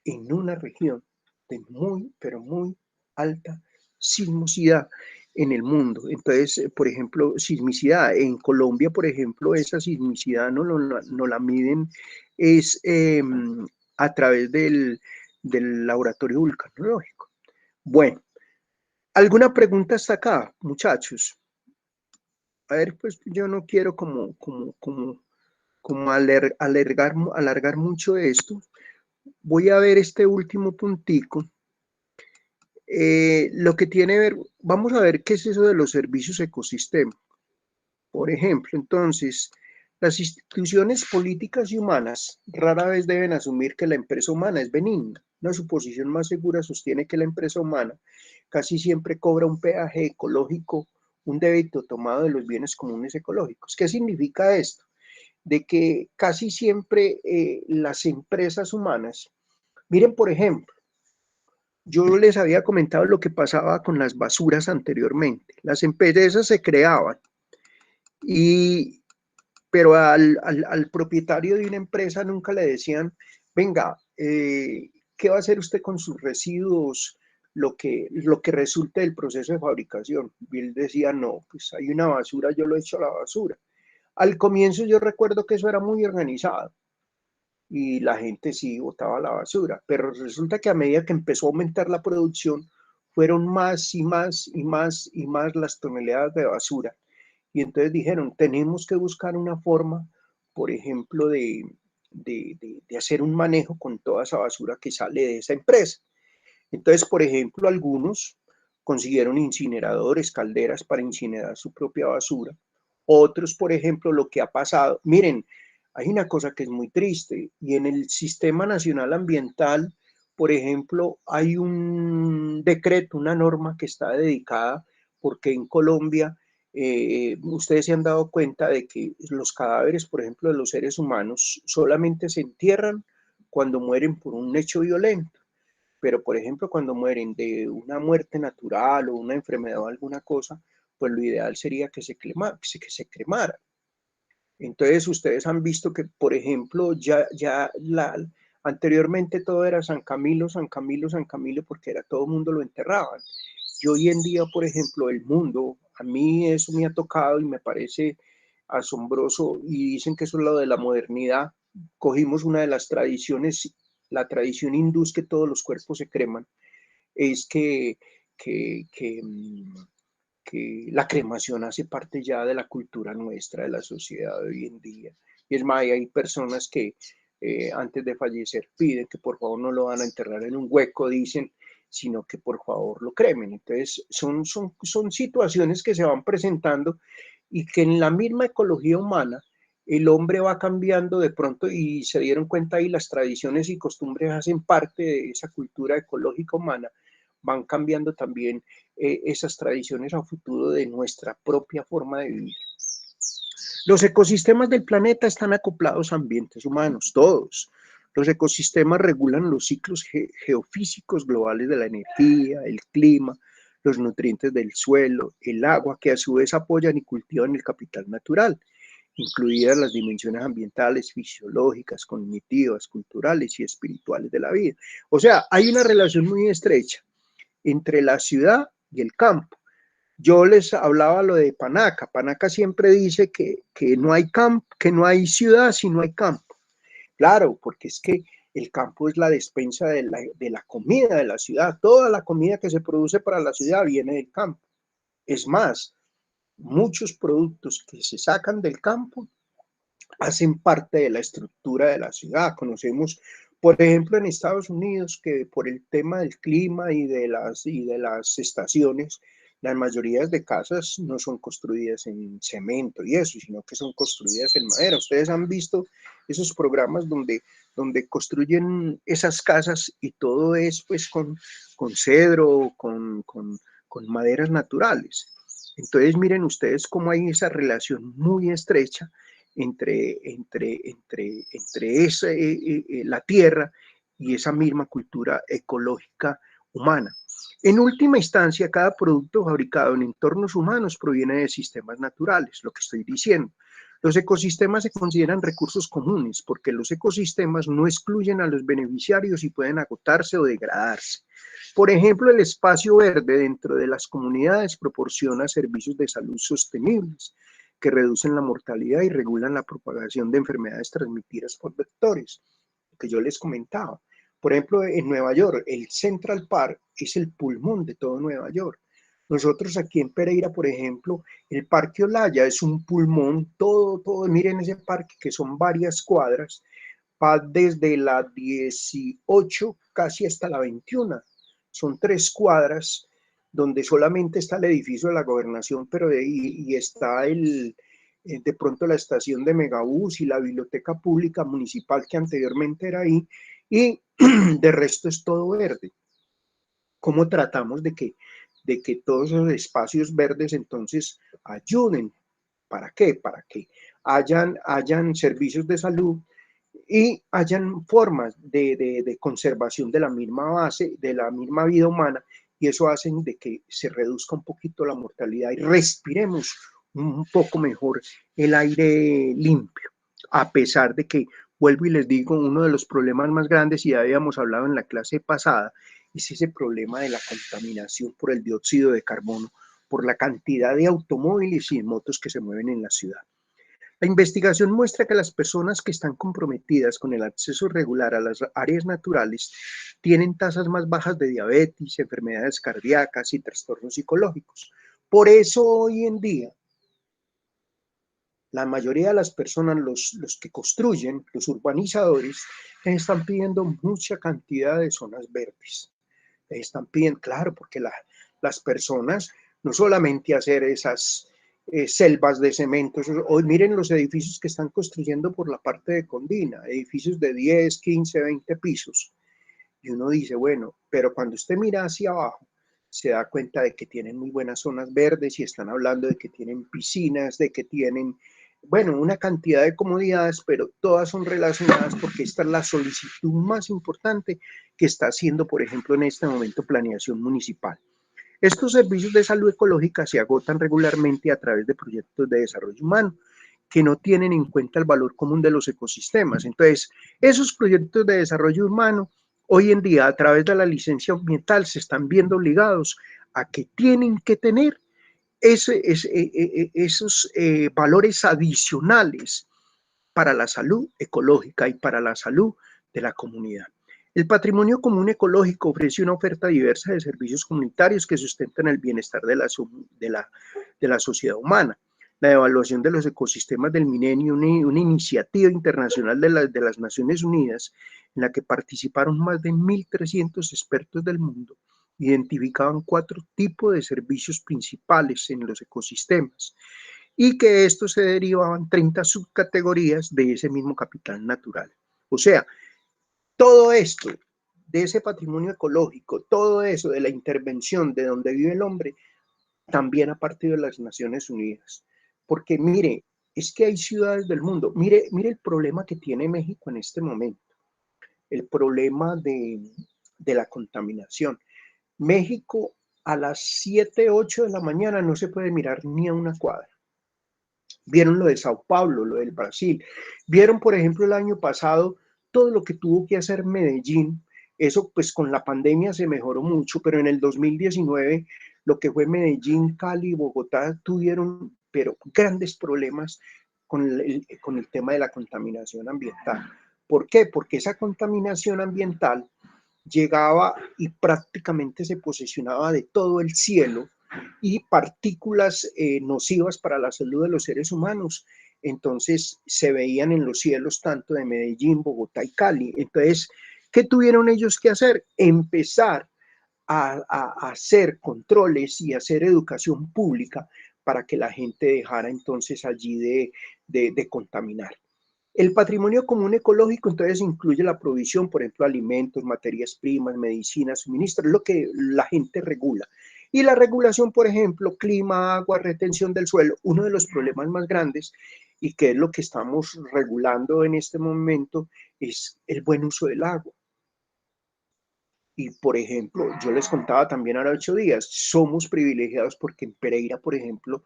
Speaker 1: en una región de muy, pero muy alta sismosidad en el mundo. Entonces, por ejemplo, sismicidad. En Colombia, por ejemplo, esa sismicidad no la miden es a través del laboratorio vulcanológico. Bueno, ¿alguna pregunta hasta acá, muchachos? A ver, pues yo no quiero como alargar mucho esto. Voy a ver este último puntico. Lo que tiene que ver, vamos a ver qué es eso de los servicios ecosistema. Por ejemplo, entonces, las instituciones políticas y humanas rara vez deben asumir que la empresa humana es benigna. Una suposición más segura sostiene que la empresa humana casi siempre cobra un peaje ecológico, un débito tomado de los bienes comunes ecológicos. ¿Qué significa esto? De que casi siempre las empresas humanas, miren, por ejemplo, yo les había comentado lo que pasaba con las basuras anteriormente. Las empresas se creaban, y, pero al propietario de una empresa nunca le decían, venga, ¿qué va a hacer usted con sus residuos? Lo que resulte del proceso de fabricación. Y él decía, no, pues hay una basura, yo lo echo a la basura. Al comienzo yo recuerdo que eso era muy organizado y la gente sí botaba la basura, pero resulta que a medida que empezó a aumentar la producción, fueron más y más y más y más las toneladas de basura. Y entonces dijeron, tenemos que buscar una forma, por ejemplo, de hacer un manejo con toda esa basura que sale de esa empresa. Entonces, por ejemplo, algunos consiguieron incineradores, calderas para incinerar su propia basura. Otros, por ejemplo, lo que ha pasado, miren, hay una cosa que es muy triste, y en el Sistema Nacional Ambiental, por ejemplo, hay un decreto, una norma que está dedicada, porque en Colombia ustedes se han dado cuenta de que los cadáveres, por ejemplo, de los seres humanos solamente se entierran cuando mueren por un hecho violento, pero por ejemplo cuando mueren de una muerte natural o una enfermedad o alguna cosa, pues lo ideal sería que que se cremara. Entonces ustedes han visto que, por ejemplo, anteriormente todo era San Camilo, San Camilo, San Camilo, porque era todo el mundo lo enterraban. Y hoy en día, por ejemplo, el mundo, a mí eso me ha tocado y me parece asombroso, y dicen que eso es lo de la modernidad. Cogimos una de las tradiciones, la tradición hindú es que todos los cuerpos se creman, es que, que, mm, que la cremación hace parte ya de la cultura nuestra, de la sociedad de hoy en día. Y es más, hay personas que antes de fallecer piden que por favor no lo van a enterrar en un hueco, dicen, sino que por favor lo cremen. Entonces, son situaciones que se van presentando y que en la misma ecología humana el hombre va cambiando de pronto y se dieron cuenta ahí las tradiciones y costumbres hacen parte de esa cultura ecológica humana, van cambiando también esas tradiciones a futuro de nuestra propia forma de vivir. Los ecosistemas del planeta están acoplados a ambientes humanos, todos. Los ecosistemas regulan los ciclos geofísicos globales de la energía, el clima, los nutrientes del suelo, el agua, que a su vez apoyan y cultivan el capital natural, incluidas las dimensiones ambientales, fisiológicas, cognitivas, culturales y espirituales de la vida. O sea, hay una relación muy estrecha entre la ciudad y el campo. Yo les hablaba lo de Panaca. Panaca siempre dice que no hay campo, que no hay ciudad si no hay campo. Claro, porque es que el campo es la despensa de la comida de la ciudad. Toda la comida que se produce para la ciudad viene del campo. Es más, muchos productos que se sacan del campo hacen parte de la estructura de la ciudad. Conocemos, por ejemplo, en Estados Unidos, que por el tema del clima y de las estaciones, las mayorías de casas no son construidas en cemento y eso, sino que son construidas en madera. Ustedes han visto esos programas donde construyen esas casas y todo es pues con cedro, con maderas naturales. Entonces miren ustedes cómo hay esa relación muy estrecha entre esa, la tierra y esa misma cultura ecológica humana. En última instancia, cada producto fabricado en entornos humanos proviene de sistemas naturales, lo que estoy diciendo. Los ecosistemas se consideran recursos comunes porque los ecosistemas no excluyen a los beneficiarios y pueden agotarse o degradarse. Por ejemplo, el espacio verde dentro de las comunidades proporciona servicios de salud sostenibles que reducen la mortalidad y regulan la propagación de enfermedades transmitidas por vectores, que yo les comentaba. Por ejemplo, en Nueva York, el Central Park es el pulmón de todo Nueva York. Nosotros aquí en Pereira, por ejemplo, el Parque Olaya es un pulmón, todo, miren ese parque que son varias cuadras, va desde la 18 casi hasta la 21. Son 3 cuadras donde solamente está el edificio de la gobernación, pero y está de pronto la estación de Megabús y la biblioteca pública municipal que anteriormente era ahí, y de resto es todo verde. ¿Cómo tratamos de que todos esos espacios verdes entonces ayuden? ¿Para qué? Para que hayan servicios de salud y hayan formas de conservación de la misma base, de la misma vida humana, y eso hace de que se reduzca un poquito la mortalidad y respiremos un poco mejor el aire limpio, a pesar de que, vuelvo y les digo, uno de los problemas más grandes, y ya habíamos hablado en la clase pasada, es ese problema de la contaminación por el dióxido de carbono, por la cantidad de automóviles y de motos que se mueven en la ciudad. La investigación muestra que las personas que están comprometidas con el acceso regular a las áreas naturales tienen tasas más bajas de diabetes, enfermedades cardíacas y trastornos psicológicos. Por eso hoy en día, la mayoría de las personas, los que construyen, los urbanizadores, están pidiendo mucha cantidad de zonas verdes. Están pidiendo, claro, porque las personas, no solamente hacer esas selvas de cemento, hoy miren los edificios que están construyendo por la parte de Condina, edificios de 10, 15, 20 pisos. Y uno dice, bueno, pero cuando usted mira hacia abajo, se da cuenta de que tienen muy buenas zonas verdes y están hablando de que tienen piscinas, de que tienen bueno, una cantidad de comodidades, pero todas son relacionadas porque esta es la solicitud más importante que está haciendo, por ejemplo, en este momento Planeación Municipal. Estos servicios de salud ecológica se agotan regularmente a través de proyectos de desarrollo humano que no tienen en cuenta el valor común de los ecosistemas. Entonces, esos proyectos de desarrollo humano, hoy en día, a través de la licencia ambiental, se están viendo obligados a que tienen que tener esos valores adicionales para la salud ecológica y para la salud de la comunidad. El patrimonio común ecológico ofrece una oferta diversa de servicios comunitarios que sustentan el bienestar de la sociedad humana. La evaluación de los ecosistemas del milenio, una iniciativa internacional de las Naciones Unidas en la que participaron más de 1.300 expertos del mundo, identificaban 4 tipos de servicios principales en los ecosistemas y que estos se derivaban 30 subcategorías de ese mismo capital natural. O sea, todo esto de ese patrimonio ecológico, todo eso de la intervención de donde vive el hombre, también ha partido de las Naciones Unidas. Porque mire, es que hay ciudades del mundo, mire el problema que tiene México en este momento, el problema de la contaminación. México a las 7, 8 de la mañana no se puede mirar ni a una cuadra. Vieron lo de Sao Paulo, lo del Brasil. Vieron, por ejemplo, el año pasado todo lo que tuvo que hacer Medellín. Eso pues con la pandemia se mejoró mucho, pero en el 2019 lo que fue Medellín, Cali, Bogotá tuvieron pero grandes problemas con el tema de la contaminación ambiental. ¿Por qué? Porque esa contaminación ambiental llegaba y prácticamente se posesionaba de todo el cielo y partículas nocivas para la salud de los seres humanos. Entonces se veían en los cielos tanto de Medellín, Bogotá y Cali. Entonces, ¿qué tuvieron ellos que hacer? Empezar a hacer controles y hacer educación pública para que la gente dejara entonces allí de contaminar. El patrimonio común ecológico entonces incluye la provisión, por ejemplo, alimentos, materias primas, medicinas, suministros, lo que la gente regula. Y la regulación, por ejemplo, clima, agua, retención del suelo, uno de los problemas más grandes y que es lo que estamos regulando en este momento es el buen uso del agua. Y, por ejemplo, yo les contaba también ahora 8 días, somos privilegiados porque en Pereira, por ejemplo,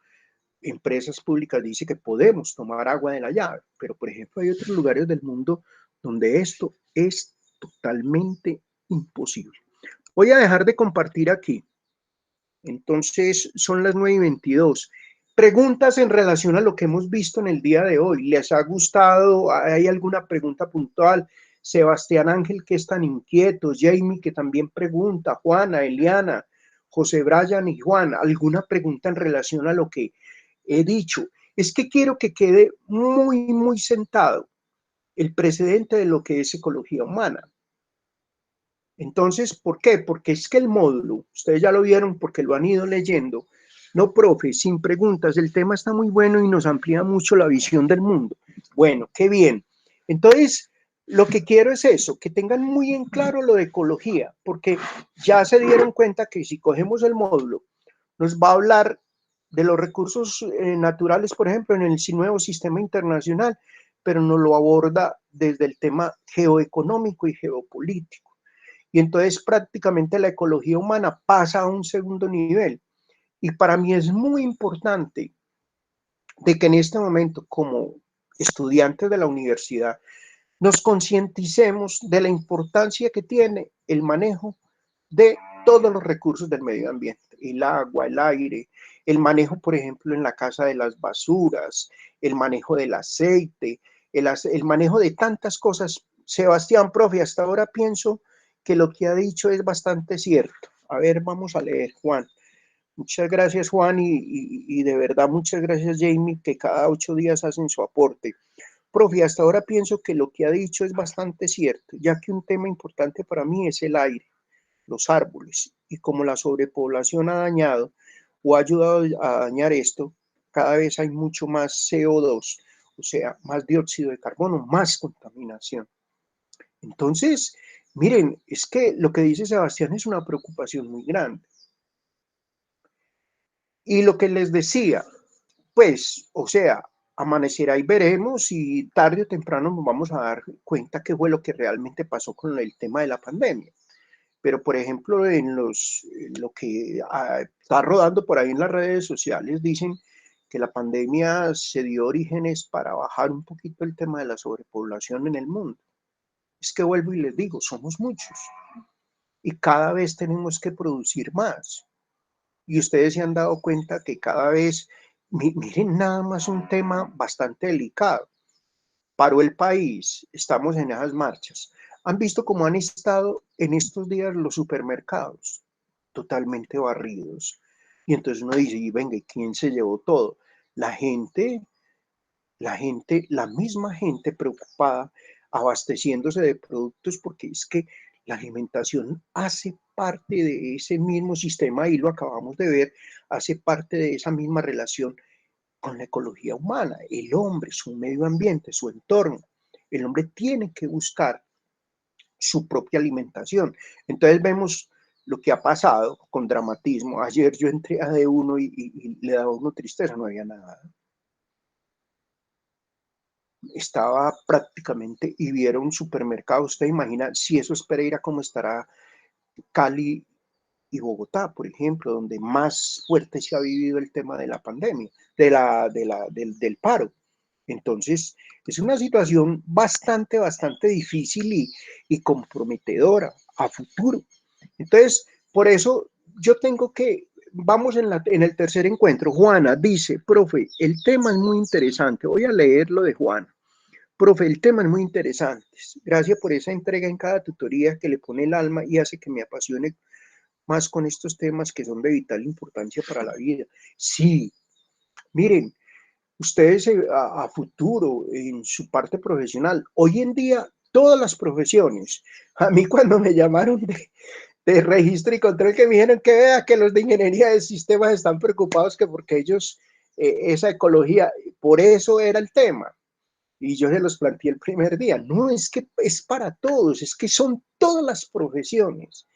Speaker 1: empresas públicas dicen que podemos tomar agua de la llave, pero por ejemplo hay otros lugares del mundo donde esto es totalmente imposible. Voy a dejar de compartir aquí. Entonces son las 9:22. Preguntas en relación a lo que hemos visto en el día de hoy. ¿Les ha gustado? ¿Hay alguna pregunta puntual? Sebastián Ángel, que es tan inquieto. Jamie, que también pregunta. Juana, Eliana, José Brian y Juan. ¿Alguna pregunta en relación a lo que he dicho? Es que quiero que quede muy, muy sentado el precedente de lo que es ecología humana. Entonces, ¿por qué? Porque es que el módulo, ustedes ya lo vieron porque lo han ido leyendo, no, profe, sin preguntas, el tema está muy bueno y nos amplía mucho la visión del mundo. Bueno, qué bien. Entonces, lo que quiero es eso, que tengan muy en claro lo de ecología, porque ya se dieron cuenta que si cogemos el módulo, nos va a hablar de los recursos naturales, por ejemplo, en el nuevo sistema internacional, pero nos lo aborda desde el tema geoeconómico y geopolítico. Y entonces prácticamente la ecología humana pasa a un segundo nivel. Y para mí es muy importante de que en este momento, como estudiantes de la universidad, nos concienticemos de la importancia que tiene el manejo de todos los recursos del medio ambiente, el agua, el aire, el manejo, por ejemplo, en la casa de las basuras, el manejo del aceite, el manejo de tantas cosas. Sebastián, profe, hasta ahora pienso que lo que ha dicho es bastante cierto. A ver, vamos a leer, Juan. Muchas gracias, Juan, y de verdad muchas gracias, Jamie, que cada 8 días hacen su aporte. Profe, hasta ahora pienso que lo que ha dicho es bastante cierto, ya que un tema importante para mí es el aire, los árboles, y como la sobrepoblación ha dañado o ha ayudado a dañar esto, cada vez hay mucho más CO2, o sea, más dióxido de carbono, más contaminación. Entonces, miren, es que lo que dice Sebastián es una preocupación muy grande. Y lo que les decía, pues, o sea, amanecerá y veremos, y tarde o temprano nos vamos a dar cuenta qué fue lo que realmente pasó con el tema de la pandemia. Pero, por ejemplo, lo que está rodando por ahí en las redes sociales, dicen que la pandemia se dio orígenes para bajar un poquito el tema de la sobrepoblación en el mundo. Es que vuelvo y les digo, somos muchos y cada vez tenemos que producir más. Y ustedes se han dado cuenta que cada vez, miren nada más un tema bastante delicado. Paró el país, estamos en esas marchas. ¿Han visto cómo han estado en estos días los supermercados? Totalmente barridos. Y entonces uno dice, y venga, ¿quién se llevó todo? La gente, la misma gente preocupada, abasteciéndose de productos, porque es que la alimentación hace parte de ese mismo sistema, y lo acabamos de ver, hace parte de esa misma relación con la ecología humana, el hombre, su medio ambiente, su entorno. El hombre tiene que buscar su propia alimentación. Entonces vemos lo que ha pasado con dramatismo. Ayer yo entré a D1 y le daba uno tristeza, no había nada. Estaba prácticamente, y vieron un supermercado. Usted imagina, si eso es Pereira, ¿cómo estará Cali y Bogotá, por ejemplo, donde más fuerte se ha vivido el tema de la pandemia, del paro? Entonces, es una situación bastante difícil y comprometedora a futuro. Entonces, por eso yo tengo que, vamos en el tercer encuentro. Juana dice, profe, el tema es muy interesante. Voy a leer lo de Juana. Profe, el tema es muy interesante. Gracias por esa entrega en cada tutoría que le pone el alma y hace que me apasione más con estos temas que son de vital importancia para la vida. Sí, miren, ustedes a futuro, en su parte profesional, hoy en día, todas las profesiones, a mí cuando me llamaron de registro y control, que me dijeron que vea que los de ingeniería de sistemas están preocupados que porque ellos, esa ecología, por eso era el tema. Y yo se los planteé el primer día. No, es que es para todos, es que son todas las profesiones.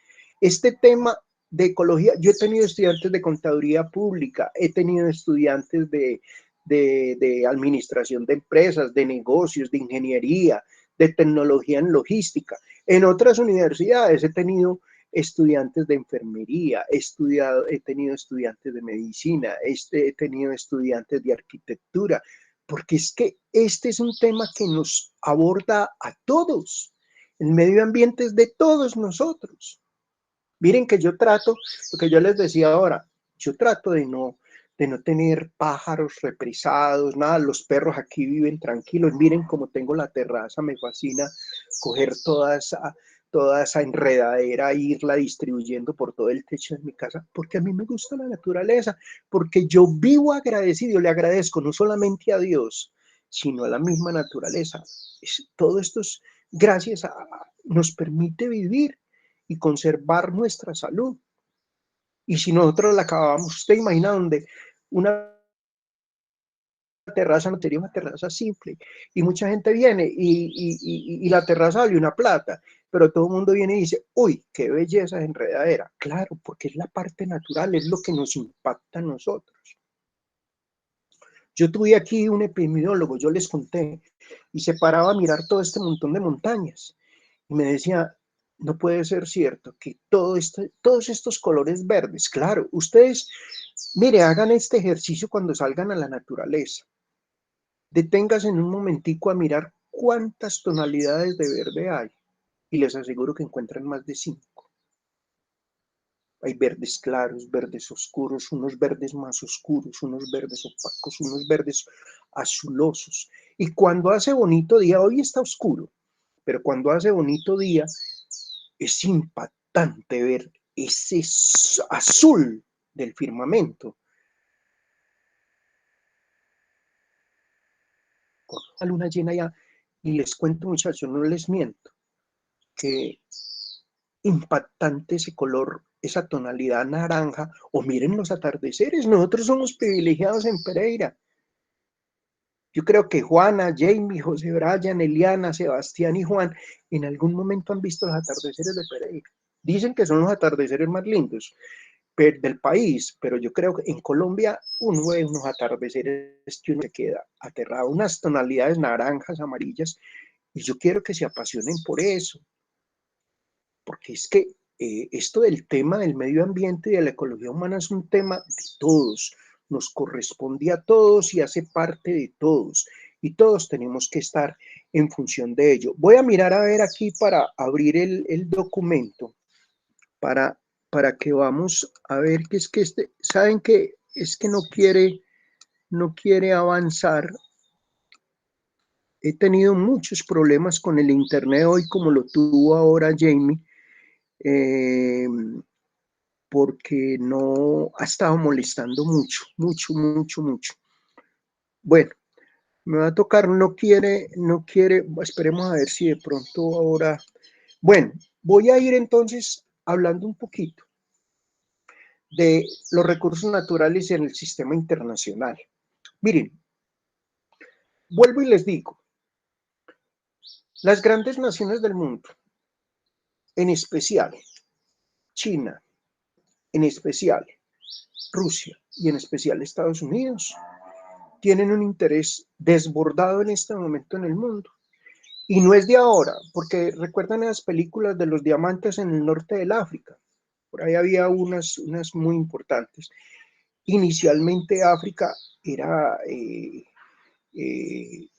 Speaker 1: Este tema de ecología, yo he tenido estudiantes de contaduría pública, he tenido estudiantes de administración de empresas, de negocios, de ingeniería, de tecnología en logística. En otras universidades he tenido estudiantes de enfermería, he tenido estudiantes de medicina, he tenido estudiantes de arquitectura, porque es que este es un tema que nos aborda a todos. El medio ambiente es de todos nosotros. Miren que yo trato, lo que yo les decía ahora, yo trato de no tener pájaros represados, nada, los perros aquí viven tranquilos. Miren cómo tengo la terraza, me fascina coger toda esa enredadera e irla distribuyendo por todo el techo de mi casa, porque a mí me gusta la naturaleza, porque yo vivo agradecido, le agradezco no solamente a Dios, sino a la misma naturaleza. Todo esto es gracias nos permite vivir y conservar nuestra salud. Y si nosotros la acabamos, usted imagina donde una terraza no sería una terraza simple, y mucha gente viene y la terraza vale una plata, pero todo el mundo viene y dice, uy, qué belleza de enredadera. Claro, porque es la parte natural, es lo que nos impacta a nosotros. Yo tuve aquí un epidemiólogo, yo les conté, y se paraba a mirar todo este montón de montañas, y me decía, no puede ser cierto que todos estos colores verdes, claro, ustedes, mire, hagan este ejercicio cuando salgan a la naturaleza. Deténgase en un momentico a mirar cuántas tonalidades de verde hay, y les aseguro que encuentran más de 5. Hay verdes claros, verdes oscuros, unos verdes más oscuros, unos verdes opacos, unos verdes azulosos. Y cuando hace bonito día, hoy está oscuro, pero cuando hace bonito día, es impactante ver ese azul del firmamento. Con la luna llena ya, y les cuento, muchachos, no les miento, que impactante ese color, esa tonalidad naranja, o miren los atardeceres, nosotros somos privilegiados en Pereira. Yo creo que Juana, Jamie, José Brian, Eliana, Sebastián y Juan en algún momento han visto los atardeceres de Pereira. Dicen que son los atardeceres más lindos. del país, pero yo creo que en Colombia uno ve unos atardeceres que uno se queda aterrado, unas tonalidades naranjas, amarillas, y yo quiero que se apasionen por eso, porque es que esto del tema del medio ambiente y de la ecología humana es un tema de todos, nos corresponde a todos y hace parte de todos, y todos tenemos que estar en función de ello. Voy a mirar a ver aquí para abrir el documento, para, para que vamos a ver que es que saben que es que no quiere avanzar. He tenido muchos problemas con el internet hoy, como lo tuvo ahora Jamie, eh, porque no ha estado molestando mucho, mucho, mucho, mucho. Bueno, me va a tocar, no quiere, esperemos a ver si de pronto ahora. Bueno, voy a ir entonces hablando un poquito de los recursos naturales en el sistema internacional. Miren, vuelvo y les digo, las grandes naciones del mundo, en especial China, en especial Rusia y en especial Estados Unidos, tienen un interés desbordado en este momento en el mundo. Y no es de ahora, porque recuerdan las películas de los diamantes en el norte del África. Por ahí había unas muy importantes. Inicialmente África era,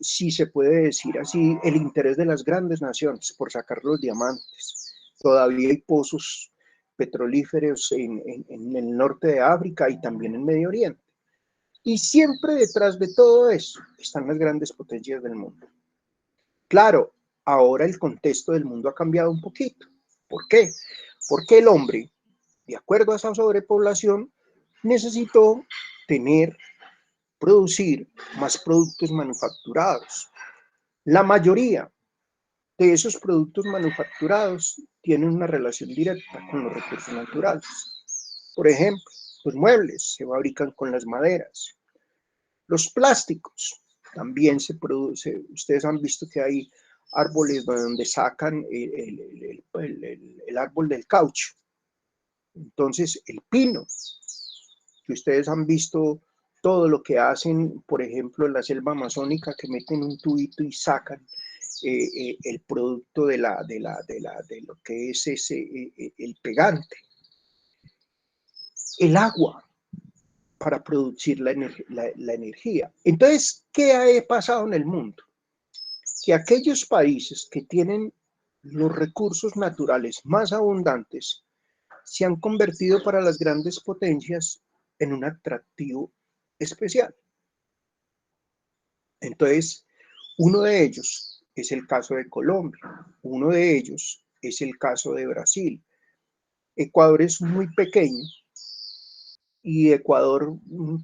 Speaker 1: si se puede decir así, el interés de las grandes naciones por sacar los diamantes. Todavía hay pozos petrolíferos en el norte de África y también en Medio Oriente. Y siempre detrás de todo eso están las grandes potencias del mundo. Claro, ahora el contexto del mundo ha cambiado un poquito. ¿Por qué? Porque el hombre, de acuerdo a esa sobrepoblación, necesitó producir más productos manufacturados. La mayoría de esos productos manufacturados tienen una relación directa con los recursos naturales. Por ejemplo, los muebles se fabrican con las maderas. Los plásticos también se produce. Ustedes han visto que hay árboles donde sacan el árbol del caucho. Entonces, el pino, que ustedes han visto todo lo que hacen, por ejemplo, en la selva amazónica, que meten un tubito y sacan el producto de lo que es el pegante. El agua para producir la energía. Entonces, ¿qué ha pasado en el mundo? Que aquellos países que tienen los recursos naturales más abundantes se han convertido para las grandes potencias en un atractivo especial. Entonces, uno de ellos es el caso de Colombia, uno de ellos es el caso de Brasil. Ecuador es muy pequeño y Ecuador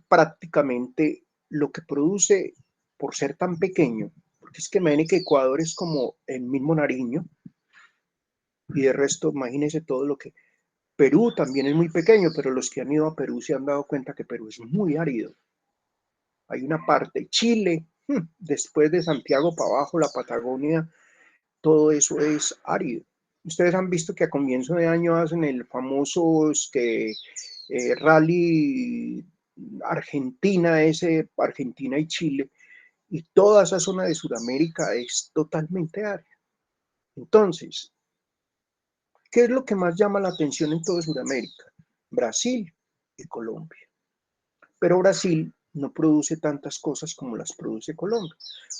Speaker 1: prácticamente lo que produce por ser tan pequeño, porque es que imagínense que Ecuador es como el mismo Nariño y de resto imagínense todo lo que... Perú también es muy pequeño, pero los que han ido a Perú se han dado cuenta que Perú es muy árido. Hay una parte, Chile, después de Santiago para abajo, la Patagonia, todo eso es árido. Ustedes han visto que a comienzo de año hacen el famoso rally Argentina, Argentina y Chile, y toda esa zona de Sudamérica es totalmente árida. Entonces, ¿qué es lo que más llama la atención en toda Sudamérica? Brasil y Colombia. Pero Brasil no produce tantas cosas como las produce Colombia,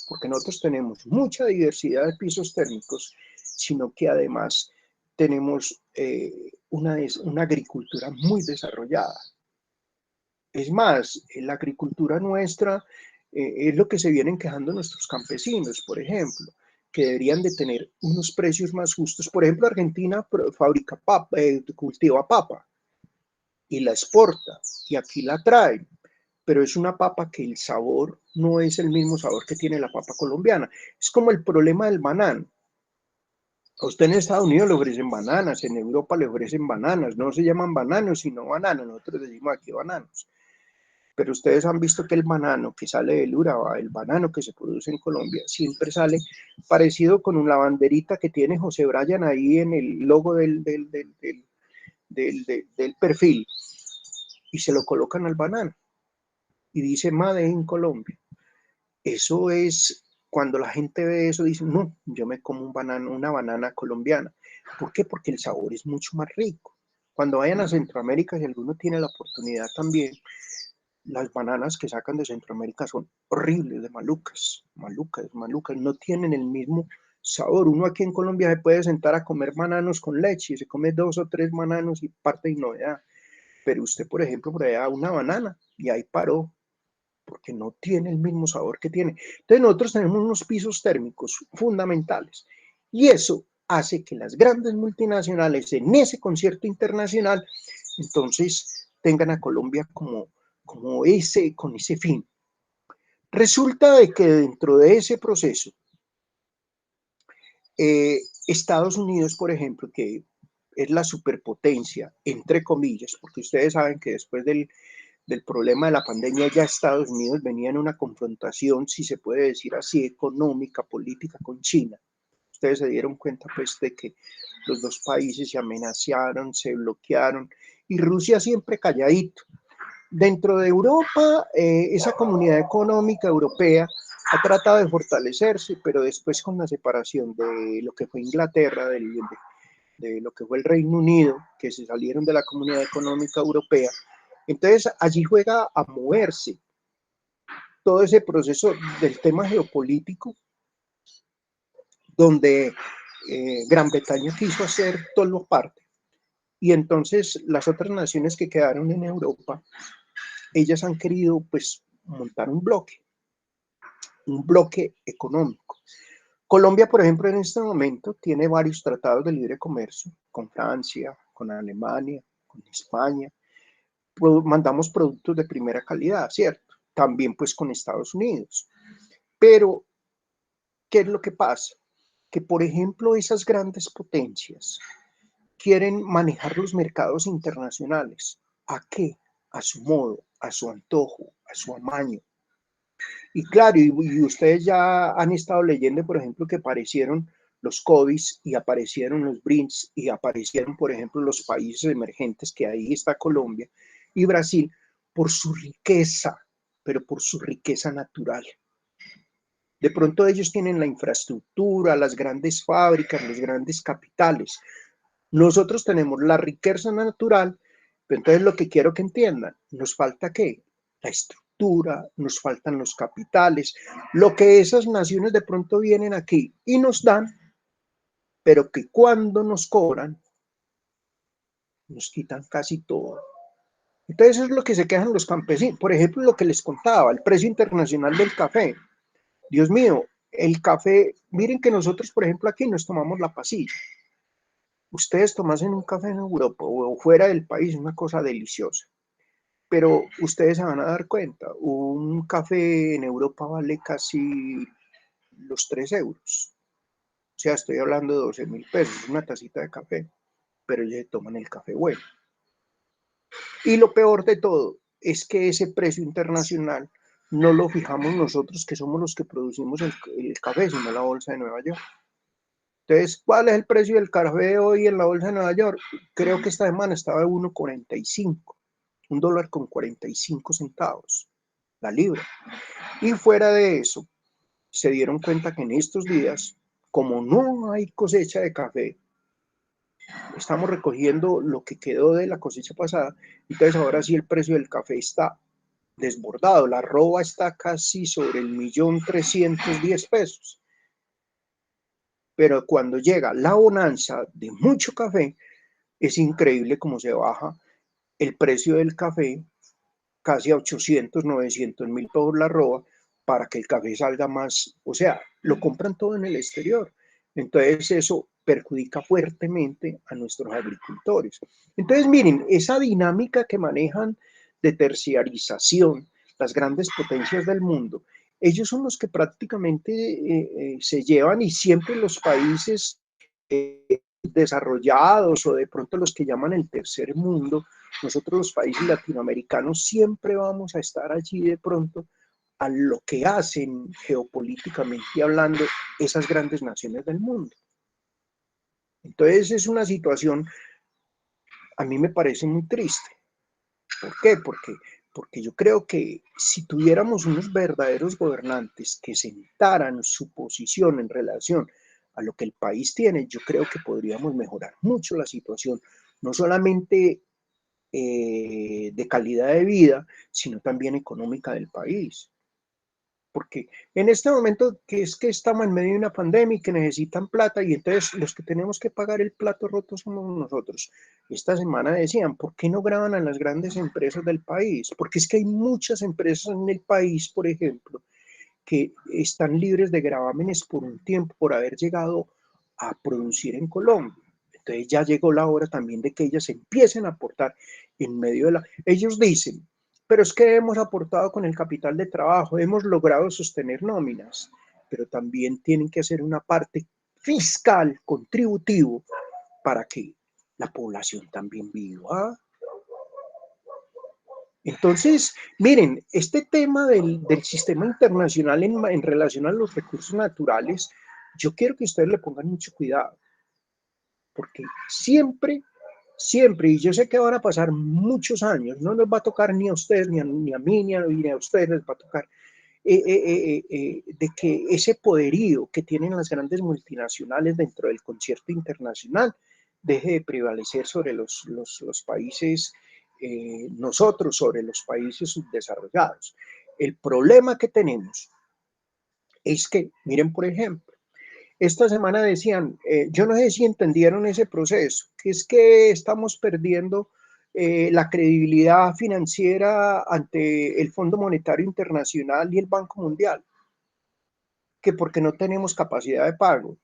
Speaker 1: porque nosotros tenemos mucha diversidad de pisos térmicos, sino que además tenemos una agricultura muy desarrollada. Es más, la agricultura nuestra es lo que se vienen quejando nuestros campesinos, por ejemplo, que deberían de tener unos precios más justos. Por ejemplo, Argentina fabrica papa, cultiva papa y la exporta y aquí la traen, pero es una papa que el sabor no es el mismo sabor que tiene la papa colombiana. Es como el problema del banano. A usted en Estados Unidos le ofrecen bananas, en Europa le ofrecen bananas, no se llaman bananos, sino bananos, nosotros decimos aquí bananos. Pero ustedes han visto que el banano que sale del Urabá, el banano que se produce en Colombia, siempre sale parecido con la banderita que tiene José Bryan ahí en el logo del perfil. y se lo colocan al banano y dice Made in Colombia. Eso es, cuando la gente ve eso, dice, no, yo me como un banano, una banana colombiana. ¿Por qué? Porque el sabor es mucho más rico. Cuando vayan a Centroamérica, si alguno tiene la oportunidad también, las bananas que sacan de Centroamérica son horribles, de malucas, malucas, malucas, no tienen el mismo sabor. Uno aquí en Colombia se puede sentar a comer bananos con leche, se come 2 o 3 bananos y parte y novedad. Pero usted, por ejemplo, por allá una banana y ahí paró, porque no tiene el mismo sabor que tiene. Entonces nosotros tenemos unos pisos térmicos fundamentales y eso hace que las grandes multinacionales en ese concierto internacional entonces tengan a Colombia como con ese fin. Resulta de que dentro de ese proceso, Estados Unidos, por ejemplo, que es la superpotencia, entre comillas, porque ustedes saben que después del problema de la pandemia, ya Estados Unidos venía en una confrontación, si se puede decir así, económica, política con China. Ustedes se dieron cuenta pues de que los dos países se amenazaron, se bloquearon y Rusia siempre calladito. Dentro de Europa, esa comunidad económica europea ha tratado de fortalecerse, pero después con la separación de lo que fue Inglaterra, de lo que fue el Reino Unido, que se salieron de la comunidad económica europea, entonces allí juega a moverse todo ese proceso del tema geopolítico, donde Gran Bretaña quiso hacer todo parte. Y entonces las otras naciones que quedaron en Europa, ellas han querido pues montar un bloque económico. Colombia, por ejemplo, en este momento tiene varios tratados de libre comercio con Francia, con Alemania, con España. Mandamos productos de primera calidad, ¿cierto? También pues con Estados Unidos. Pero, ¿qué es lo que pasa? Que, por ejemplo, esas grandes potencias quieren manejar los mercados internacionales. ¿A qué? A su modo, a su antojo, a su amaño. Y claro, y ustedes ya han estado leyendo, por ejemplo, que aparecieron los COVIDs y aparecieron los BRICS y aparecieron, por ejemplo, los países emergentes, que ahí está Colombia y Brasil, por su riqueza, pero por su riqueza natural. De pronto ellos tienen la infraestructura, las grandes fábricas, los grandes capitales. Nosotros tenemos la riqueza natural, pero entonces lo que quiero que entiendan, ¿nos falta qué? La estructura, nos faltan los capitales, lo que esas naciones de pronto vienen aquí y nos dan, pero que cuando nos cobran, nos quitan casi todo. Entonces eso es lo que se quejan los campesinos. Por ejemplo, lo que les contaba, el precio internacional del café. Dios mío, el café, miren que nosotros, por ejemplo, aquí nos tomamos la pasilla. Ustedes tomasen un café en Europa o fuera del país, una cosa deliciosa. Pero ustedes se van a dar cuenta, un café en Europa vale casi los 3 euros. O sea, estoy hablando de 12.000 pesos, una tacita de café, pero ellos toman el café bueno. Y lo peor de todo es que ese precio internacional no lo fijamos nosotros, que somos los que producimos el café, sino la bolsa de Nueva York. Entonces, ¿cuál es el precio del café hoy en la bolsa de Nueva York? Creo que esta semana estaba de 1,45, $1,45 la libra. Y fuera de eso, se dieron cuenta que en estos días, como no hay cosecha de café, estamos recogiendo lo que quedó de la cosecha pasada, entonces ahora sí el precio del café está desbordado, la arroba está casi sobre el 1.310.000 pesos. Pero cuando llega la bonanza de mucho café, es increíble cómo se baja el precio del café casi a 800.000, 900.000 pesos la arroba para que el café salga más, o sea, lo compran todo en el exterior. Entonces eso perjudica fuertemente a nuestros agricultores. Entonces miren, esa dinámica que manejan de terciarización, las grandes potencias del mundo, ellos son los que prácticamente se llevan y siempre los países desarrollados o de pronto los que llaman el tercer mundo, nosotros los países latinoamericanos siempre vamos a estar allí de pronto a lo que hacen geopolíticamente hablando esas grandes naciones del mundo. Entonces es una situación, a mí me parece muy triste, ¿Por qué? Porque yo creo que si tuviéramos unos verdaderos gobernantes que sentaran su posición en relación a lo que el país tiene, yo creo que podríamos mejorar mucho la situación, no solamente de calidad de vida, sino también económica del país. Porque en este momento que es que estamos en medio de una pandemia y que necesitan plata y entonces los que tenemos que pagar el plato roto somos nosotros. Esta semana decían, ¿por qué no graban a las grandes empresas del país? Porque es que hay muchas empresas en el país, por ejemplo, que están libres de gravámenes por un tiempo por haber llegado a producir en Colombia. Entonces ya llegó la hora también de que ellas empiecen a aportar en medio de la... Ellos dicen, pero es que hemos aportado con el capital de trabajo, hemos logrado sostener nóminas, pero también tienen que hacer una parte fiscal, contributivo, para que la población también viva. Entonces, miren, este tema del sistema internacional en relación a los recursos naturales, yo quiero que ustedes le pongan mucho cuidado, porque siempre, y yo sé que van a pasar muchos años, no nos va a tocar ni a ustedes, ni a mí, ni a ustedes les va a tocar, de que ese poderío que tienen las grandes multinacionales dentro del concierto internacional deje de prevalecer sobre los países, nosotros sobre los países subdesarrollados. El problema que tenemos es que, miren, por ejemplo, esta semana decían, yo no sé si entendieron ese proceso, que es que estamos perdiendo la credibilidad financiera ante el Fondo Monetario Internacional y el Banco Mundial, que porque no tenemos capacidad de pago.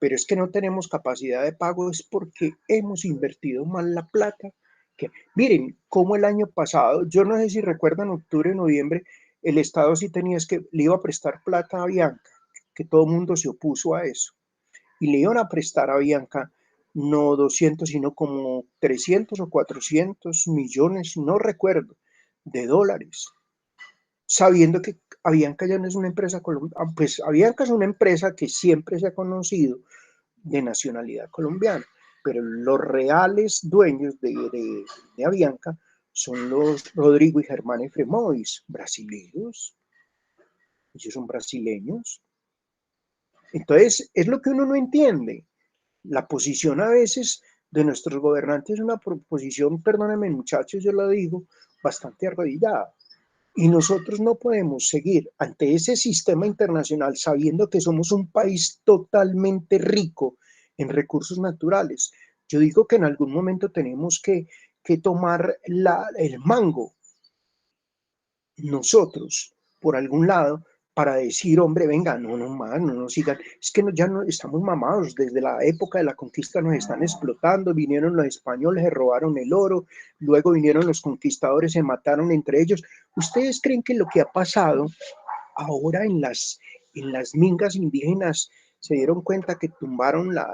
Speaker 1: Pero es que no tenemos capacidad de pago es porque hemos invertido mal la plata. Que, miren, como el año pasado, yo no sé si recuerdan, octubre, noviembre, el Estado sí tenía es que le iba a prestar plata a Bianca, que todo el mundo se opuso a eso y le iban a prestar a Bianca no 200, sino como 300 o 400 millones, no recuerdo, de dólares, sabiendo que Avianca ya no es una empresa colombiana, pues Avianca es una empresa que siempre se ha conocido de nacionalidad colombiana, pero los reales dueños de Avianca son los Rodrigo y Germán Efremois, brasileños, ellos son brasileños. Entonces, es lo que uno no entiende. La posición a veces de nuestros gobernantes es una posición, perdónenme muchachos, yo lo digo, bastante arrodillada. Y nosotros no podemos seguir ante ese sistema internacional sabiendo que somos un país totalmente rico en recursos naturales. Yo digo que en algún momento tenemos que tomar el mango nosotros por algún lado para decir, hombre, venga, no más, no nos sigan, es que ya no estamos mamados, desde la época de la conquista nos están explotando, vinieron los españoles, se robaron el oro, luego vinieron los conquistadores, se mataron entre ellos. ¿Ustedes creen que lo que ha pasado ahora en las mingas indígenas se dieron cuenta que tumbaron la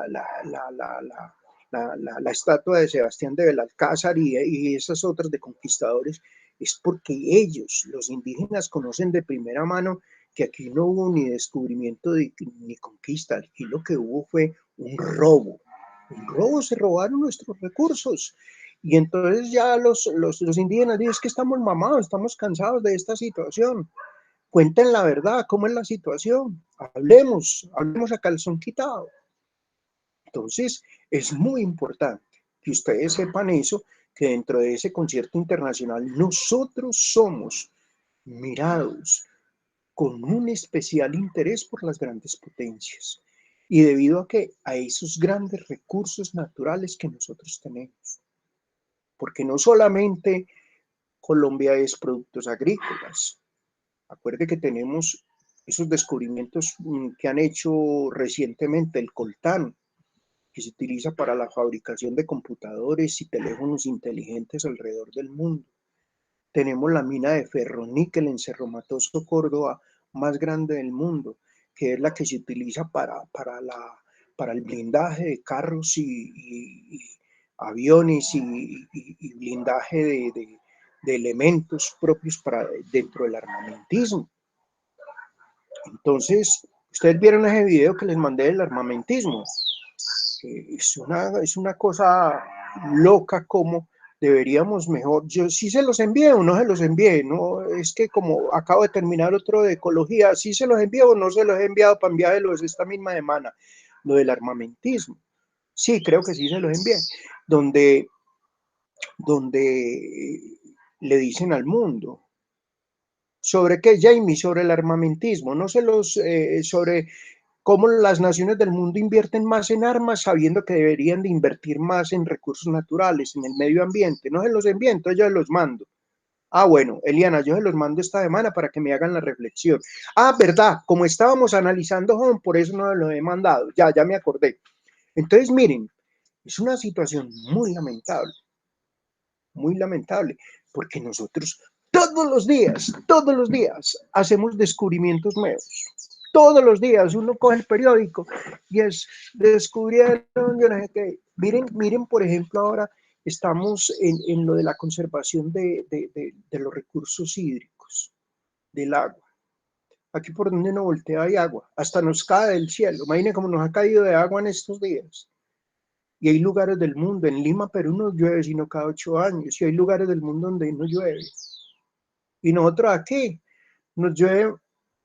Speaker 1: estatua de Sebastián de Belalcázar y esas otras de conquistadores? Es porque ellos, los indígenas, conocen de primera mano que aquí no hubo ni descubrimiento ni conquista, aquí lo que hubo fue un robo, se robaron nuestros recursos. Y entonces ya los indígenas dicen, es que estamos mamados, estamos cansados de esta situación. Cuenten la verdad, cómo es la situación, hablemos a calzón quitado. Entonces, es muy importante que ustedes sepan eso, que dentro de ese concierto internacional nosotros somos mirados con un especial interés por las grandes potencias y debido a esos grandes recursos naturales que nosotros tenemos. Porque no solamente Colombia es productos agrícolas, acuerde que tenemos esos descubrimientos que han hecho recientemente el coltán, que se utiliza para la fabricación de computadores y teléfonos inteligentes alrededor del mundo. Tenemos la mina de ferroníquel en Cerro Matoso, Córdoba, más grande del mundo, que es la que se utiliza para el blindaje de carros y aviones y blindaje de elementos propios para dentro del armamentismo. Entonces, ustedes vieron ese video que les mandé del armamentismo. Es una cosa loca como deberíamos mejor, yo sí se los envié o no se los envié, no, es que como acabo de terminar otro de ecología, sí se los envié o no se los he enviado para enviárselos esta misma semana, lo del armamentismo, sí, creo que sí se los envié, donde le dicen al mundo, ¿sobre qué, Jamie? Sobre el armamentismo, no se los, sobre cómo las naciones del mundo invierten más en armas sabiendo que deberían de invertir más en recursos naturales, en el medio ambiente. No se los envío, entonces yo los mando. Ah, bueno, Eliana, yo se los mando esta semana para que me hagan la reflexión. Ah, verdad, como estábamos analizando, por eso no los he mandado. Ya me acordé. Entonces, miren, es una situación muy lamentable, porque nosotros todos los días hacemos descubrimientos nuevos. Todos los días uno coge el periódico y es, descubrieron, yo no sé qué. Miren, por ejemplo, ahora estamos en lo de la conservación de los recursos hídricos, del agua. Aquí por donde uno voltea hay agua, hasta nos cae del cielo. Imaginen cómo nos ha caído de agua en estos días. Y hay lugares del mundo, en Lima, Perú, no llueve sino cada 8 años, y hay lugares del mundo donde no llueve. Y nosotros aquí nos llueve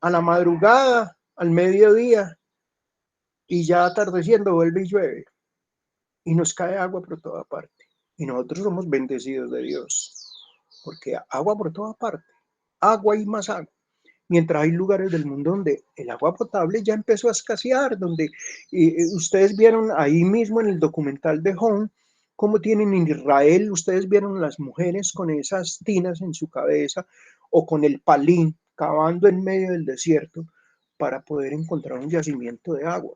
Speaker 1: a la madrugada, al mediodía, y ya atardeciendo vuelve y llueve. Y nos cae agua por toda parte. Y nosotros somos bendecidos de Dios, porque agua por toda parte, agua y más agua. Mientras hay lugares del mundo donde el agua potable ya empezó a escasear, donde ustedes vieron ahí mismo en el documental de Home, cómo tienen en Israel, ustedes vieron las mujeres con esas tinas en su cabeza o con el palín cavando en medio del desierto para poder encontrar un yacimiento de agua.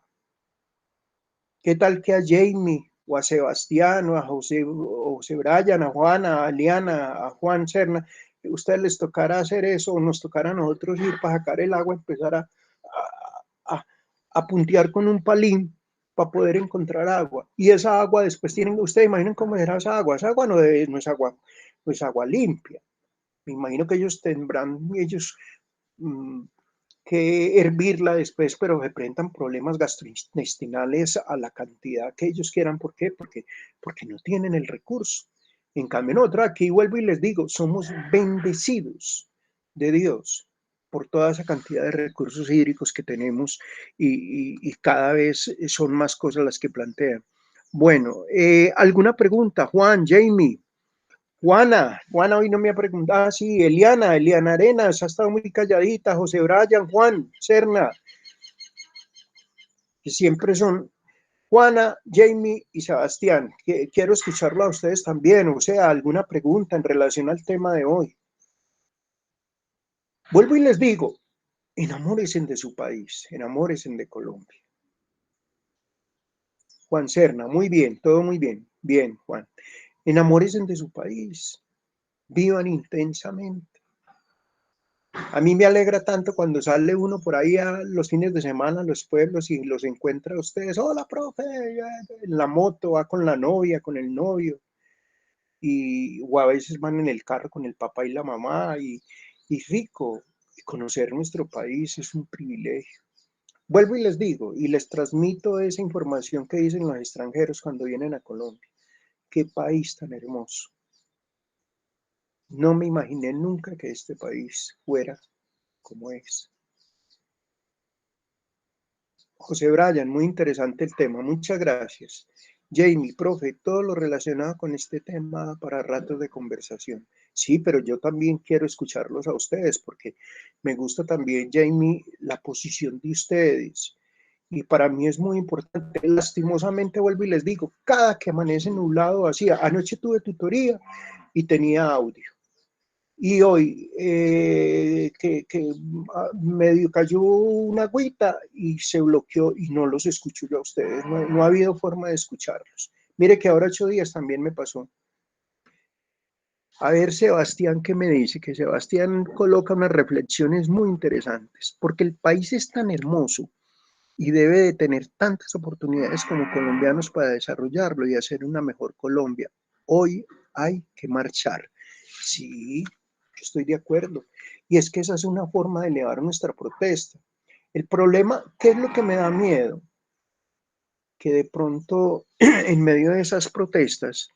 Speaker 1: ¿Qué tal que a Jamie o a Sebastián o a José Brian, a Juana, a Liana, a Juan Serna, a ustedes les tocará hacer eso o nos tocará a nosotros ir para sacar el agua, empezar a puntear con un palín para poder encontrar agua? Y esa agua después tienen, ustedes imaginen cómo será esa agua no es agua limpia. Me imagino que ellos tendrán, mmm, que hervirla después, pero se presentan problemas gastrointestinales a la cantidad que ellos quieran. ¿Por qué? Porque no tienen el recurso. En cambio, nosotros aquí vuelvo y les digo, somos bendecidos de Dios por toda esa cantidad de recursos hídricos que tenemos y cada vez son más cosas las que plantean. Bueno, ¿alguna pregunta? Juan, Jamie. Juana hoy no me ha preguntado. Ah, sí, Eliana Arenas, ha estado muy calladita. José Brian, Juan, Serna, que siempre son Juana, Jamie y Sebastián. Quiero escucharlo a ustedes también, o sea, alguna pregunta en relación al tema de hoy. Vuelvo y les digo, enamórense de su país, enamórense de Colombia. Juan Serna, muy bien, todo muy bien. Bien, Juan. Enamórense de su país, vivan intensamente. A mí me alegra tanto cuando sale uno por ahí a los fines de semana a los pueblos y los encuentra a ustedes. Hola, profe, en la moto, va con la novia, con el novio, o a veces van en el carro con el papá y la mamá, y rico. Y conocer nuestro país es un privilegio. Vuelvo y les digo, y les transmito esa información que dicen los extranjeros cuando vienen a Colombia. Qué país tan hermoso. No me imaginé nunca que este país fuera como es. José Brian, muy interesante el tema, muchas gracias. Jamie, profe, todo lo relacionado con este tema para ratos de conversación. Sí, pero yo también quiero escucharlos a ustedes porque me gusta también, Jamie, la posición de ustedes. Y para mí es muy importante. Lastimosamente vuelvo y les digo, cada que amanece nublado así, anoche tuve tutoría y tenía audio. Y hoy que medio cayó una agüita y se bloqueó y no los escucho yo a ustedes, no ha habido forma de escucharlos. Mire que ahora 8 días también me pasó. A ver, Sebastián, ¿qué me dice? Que Sebastián coloca unas reflexiones muy interesantes, porque el país es tan hermoso y debe de tener tantas oportunidades como colombianos para desarrollarlo y hacer una mejor Colombia. Hoy hay que marchar. Sí, yo estoy de acuerdo. Y es que esa es una forma de elevar nuestra protesta. El problema, ¿qué es lo que me da miedo? Que de pronto, en medio de esas protestas,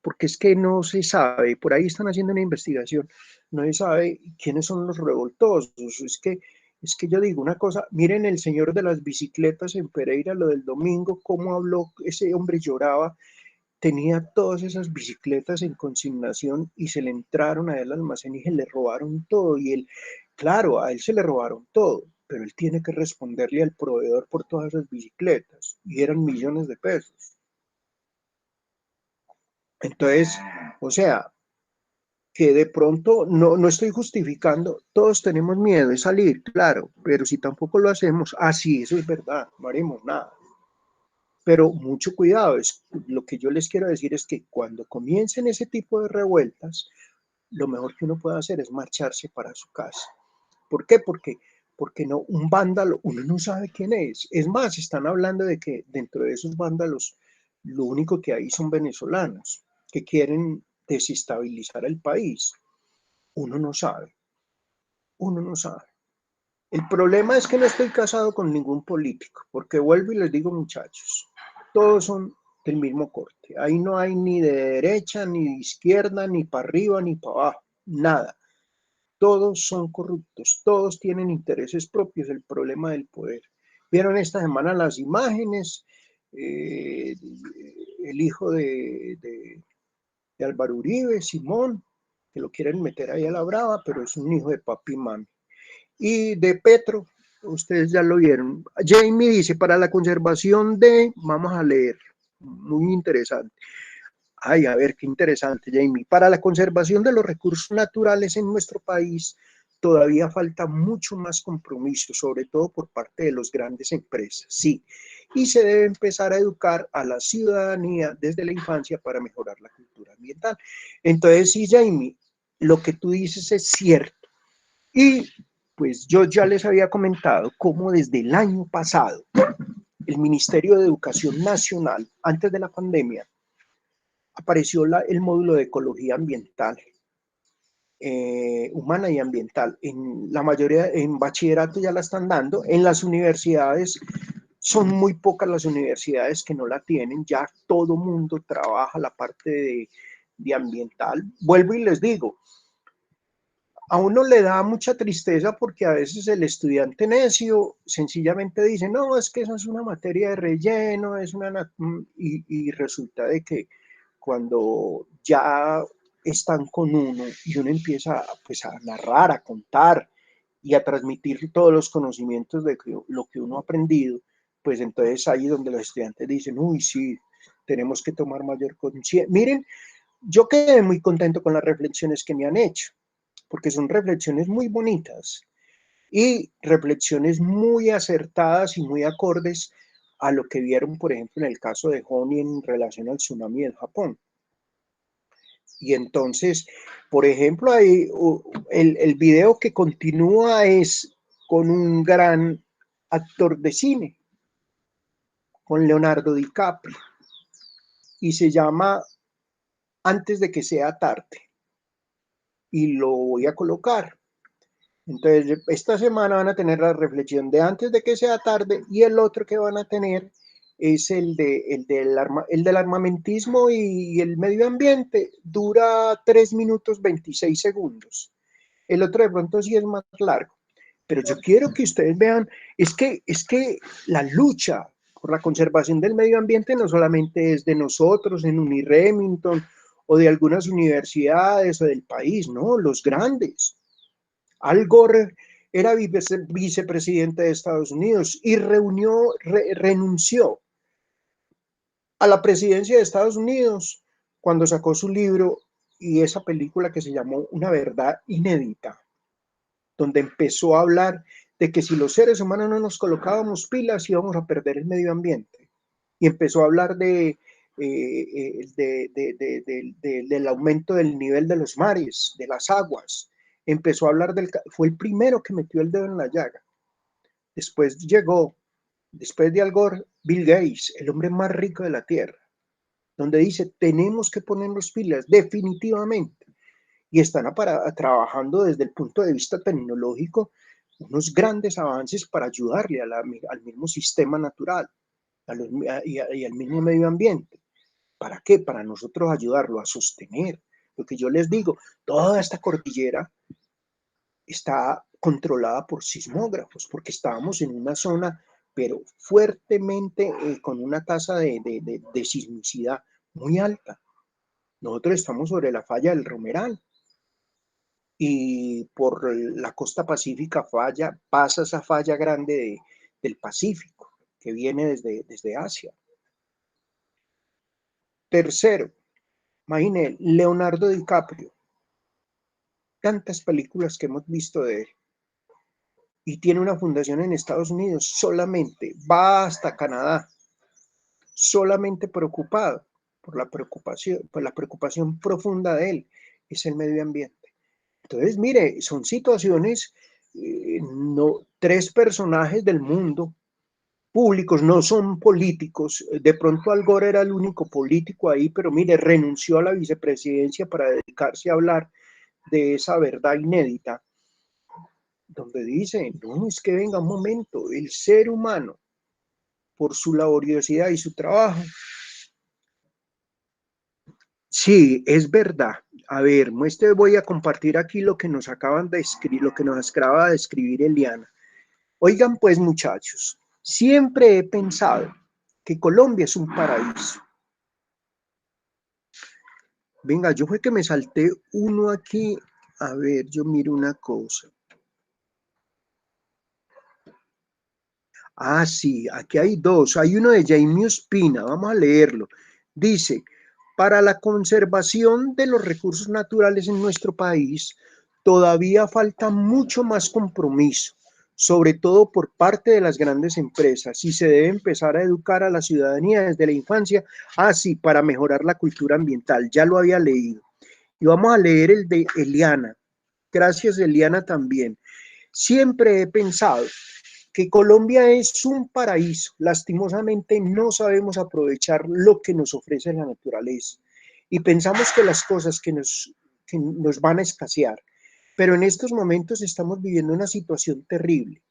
Speaker 1: porque es que no se sabe, por ahí están haciendo una investigación, no se sabe quiénes son los revoltosos. Es que yo digo una cosa, miren el señor de las bicicletas en Pereira, lo del domingo, cómo habló, ese hombre lloraba, tenía todas esas bicicletas en consignación y se le entraron a él al almacén y se le robaron todo. Y él, claro, a él se le robaron todo, pero él tiene que responderle al proveedor por todas esas bicicletas y eran millones de pesos. Entonces, o sea, que de pronto no estoy justificando, todos tenemos miedo de salir, claro, pero si tampoco lo hacemos, sí, eso es verdad, no haremos nada. Pero mucho cuidado, lo que yo les quiero decir es que cuando comiencen ese tipo de revueltas, lo mejor que uno puede hacer es marcharse para su casa. ¿Por qué? Porque no, un vándalo, uno no sabe quién es. Es más, están hablando de que dentro de esos vándalos, lo único que hay son venezolanos que quieren desestabilizar el país. Uno no sabe, uno no sabe. El problema es que no estoy casado con ningún político, porque vuelvo y les digo, muchachos, todos son del mismo corte. Ahí no hay ni de derecha, ni de izquierda, ni para arriba, ni para abajo, nada. Todos son corruptos, todos tienen intereses propios, el problema del poder. Vieron esta semana las imágenes, eh, el hijo de Álvaro Uribe, Simón, que lo quieren meter ahí a la brava, pero es un hijo de papi y mami. Y de Petro, ustedes ya lo vieron. Jamie dice, para la conservación vamos a leer, muy interesante. Ay, a ver, qué interesante, Jamie. Para la conservación de los recursos naturales en nuestro país, todavía falta mucho más compromiso, sobre todo por parte de las grandes empresas, sí. Y se debe empezar a educar a la ciudadanía desde la infancia para mejorar la cultura ambiental. Entonces, sí, Jamie, lo que tú dices es cierto. Y pues yo ya les había comentado cómo desde el año pasado el Ministerio de Educación Nacional, antes de la pandemia, apareció el módulo de ecología ambiental, humana y ambiental. En la mayoría, en bachillerato ya la están dando, en las universidades son muy pocas las universidades que no la tienen, ya todo mundo trabaja la parte de ambiental. Vuelvo y les digo, a uno le da mucha tristeza porque a veces el estudiante necio sencillamente dice, no, es que esa es una materia de relleno, y resulta de que cuando ya están con uno y uno empieza pues, a narrar, a contar y a transmitir todos los conocimientos de lo que uno ha aprendido, pues entonces ahí donde los estudiantes dicen, uy, sí, tenemos que tomar mayor conciencia. Miren, yo quedé muy contento con las reflexiones que me han hecho, porque son reflexiones muy bonitas y reflexiones muy acertadas y muy acordes a lo que vieron, por ejemplo, en el caso de Honi en relación al tsunami del Japón. Y entonces, por ejemplo, el video que continúa es con un gran actor de cine, con Leonardo DiCaprio, y se llama Antes de que sea tarde, y lo voy a colocar. Entonces, esta semana van a tener la reflexión de antes de que sea tarde y el otro que van a tener es el del armamentismo y el medio ambiente. Dura 3 minutos 26 segundos. El otro de pronto sí es más largo. Pero yo quiero que ustedes vean, es que la lucha por la conservación del medio ambiente no solamente es de nosotros en Uniremington o de algunas universidades o del país, no, los grandes. Al Gore era vicepresidente de Estados Unidos y renunció a la presidencia de Estados Unidos cuando sacó su libro y esa película que se llamó Una verdad inédita, donde empezó a hablar de que si los seres humanos no nos colocábamos pilas íbamos a perder el medio ambiente. Y empezó a hablar del aumento del nivel de los mares, de las aguas. Empezó a hablar fue el primero que metió el dedo en la llaga. Después llegó, después de Al Gore, Bill Gates, el hombre más rico de la Tierra, donde dice, tenemos que ponernos pilas, definitivamente. Y están trabajando desde el punto de vista tecnológico unos grandes avances para ayudarle al mismo sistema natural y al mismo medio ambiente. ¿Para qué? Para nosotros ayudarlo a sostener. Lo que yo les digo, toda esta cordillera está controlada por sismógrafos, porque estábamos en una zona, pero fuertemente con una tasa de sismicidad muy alta. Nosotros estamos sobre la falla del Romeral y por la costa pacífica pasa esa falla grande del Pacífico, que viene desde Asia. Tercero, imagine, Leonardo DiCaprio, tantas películas que hemos visto de él, y tiene una fundación en Estados Unidos, solamente va hasta Canadá, solamente preocupado por la preocupación profunda de él, es el medio ambiente. Entonces, mire, son situaciones, no, tres personajes del mundo públicos, no son políticos. De pronto Al Gore era el único político ahí, pero mire, renunció a la vicepresidencia para dedicarse a hablar de esa verdad inédita, donde dice, no, es que venga un momento, el ser humano, por su laboriosidad y su trabajo. Sí, es verdad. A ver, voy a compartir aquí lo que nos acaban de escribir, lo que nos acaba de escribir Eliana. Oigan pues, muchachos, siempre he pensado que Colombia es un paraíso. Venga, yo fue que me salté uno aquí. A ver, yo miro una cosa. Ah, sí, aquí hay dos. Hay uno de Jaime Ospina, vamos a leerlo. Dice, para la conservación de los recursos naturales en nuestro país, todavía falta mucho más compromiso, sobre todo por parte de las grandes empresas, y se debe empezar a educar a la ciudadanía desde la infancia, así para mejorar la cultura ambiental. Ya lo había leído. Y vamos a leer el de Eliana. Gracias, Eliana, también. Siempre he pensado que Colombia es un paraíso. Lastimosamente no sabemos aprovechar lo que nos ofrece la naturaleza y pensamos que las cosas que nos van a escasear. Pero en estos momentos estamos viviendo una situación terrible.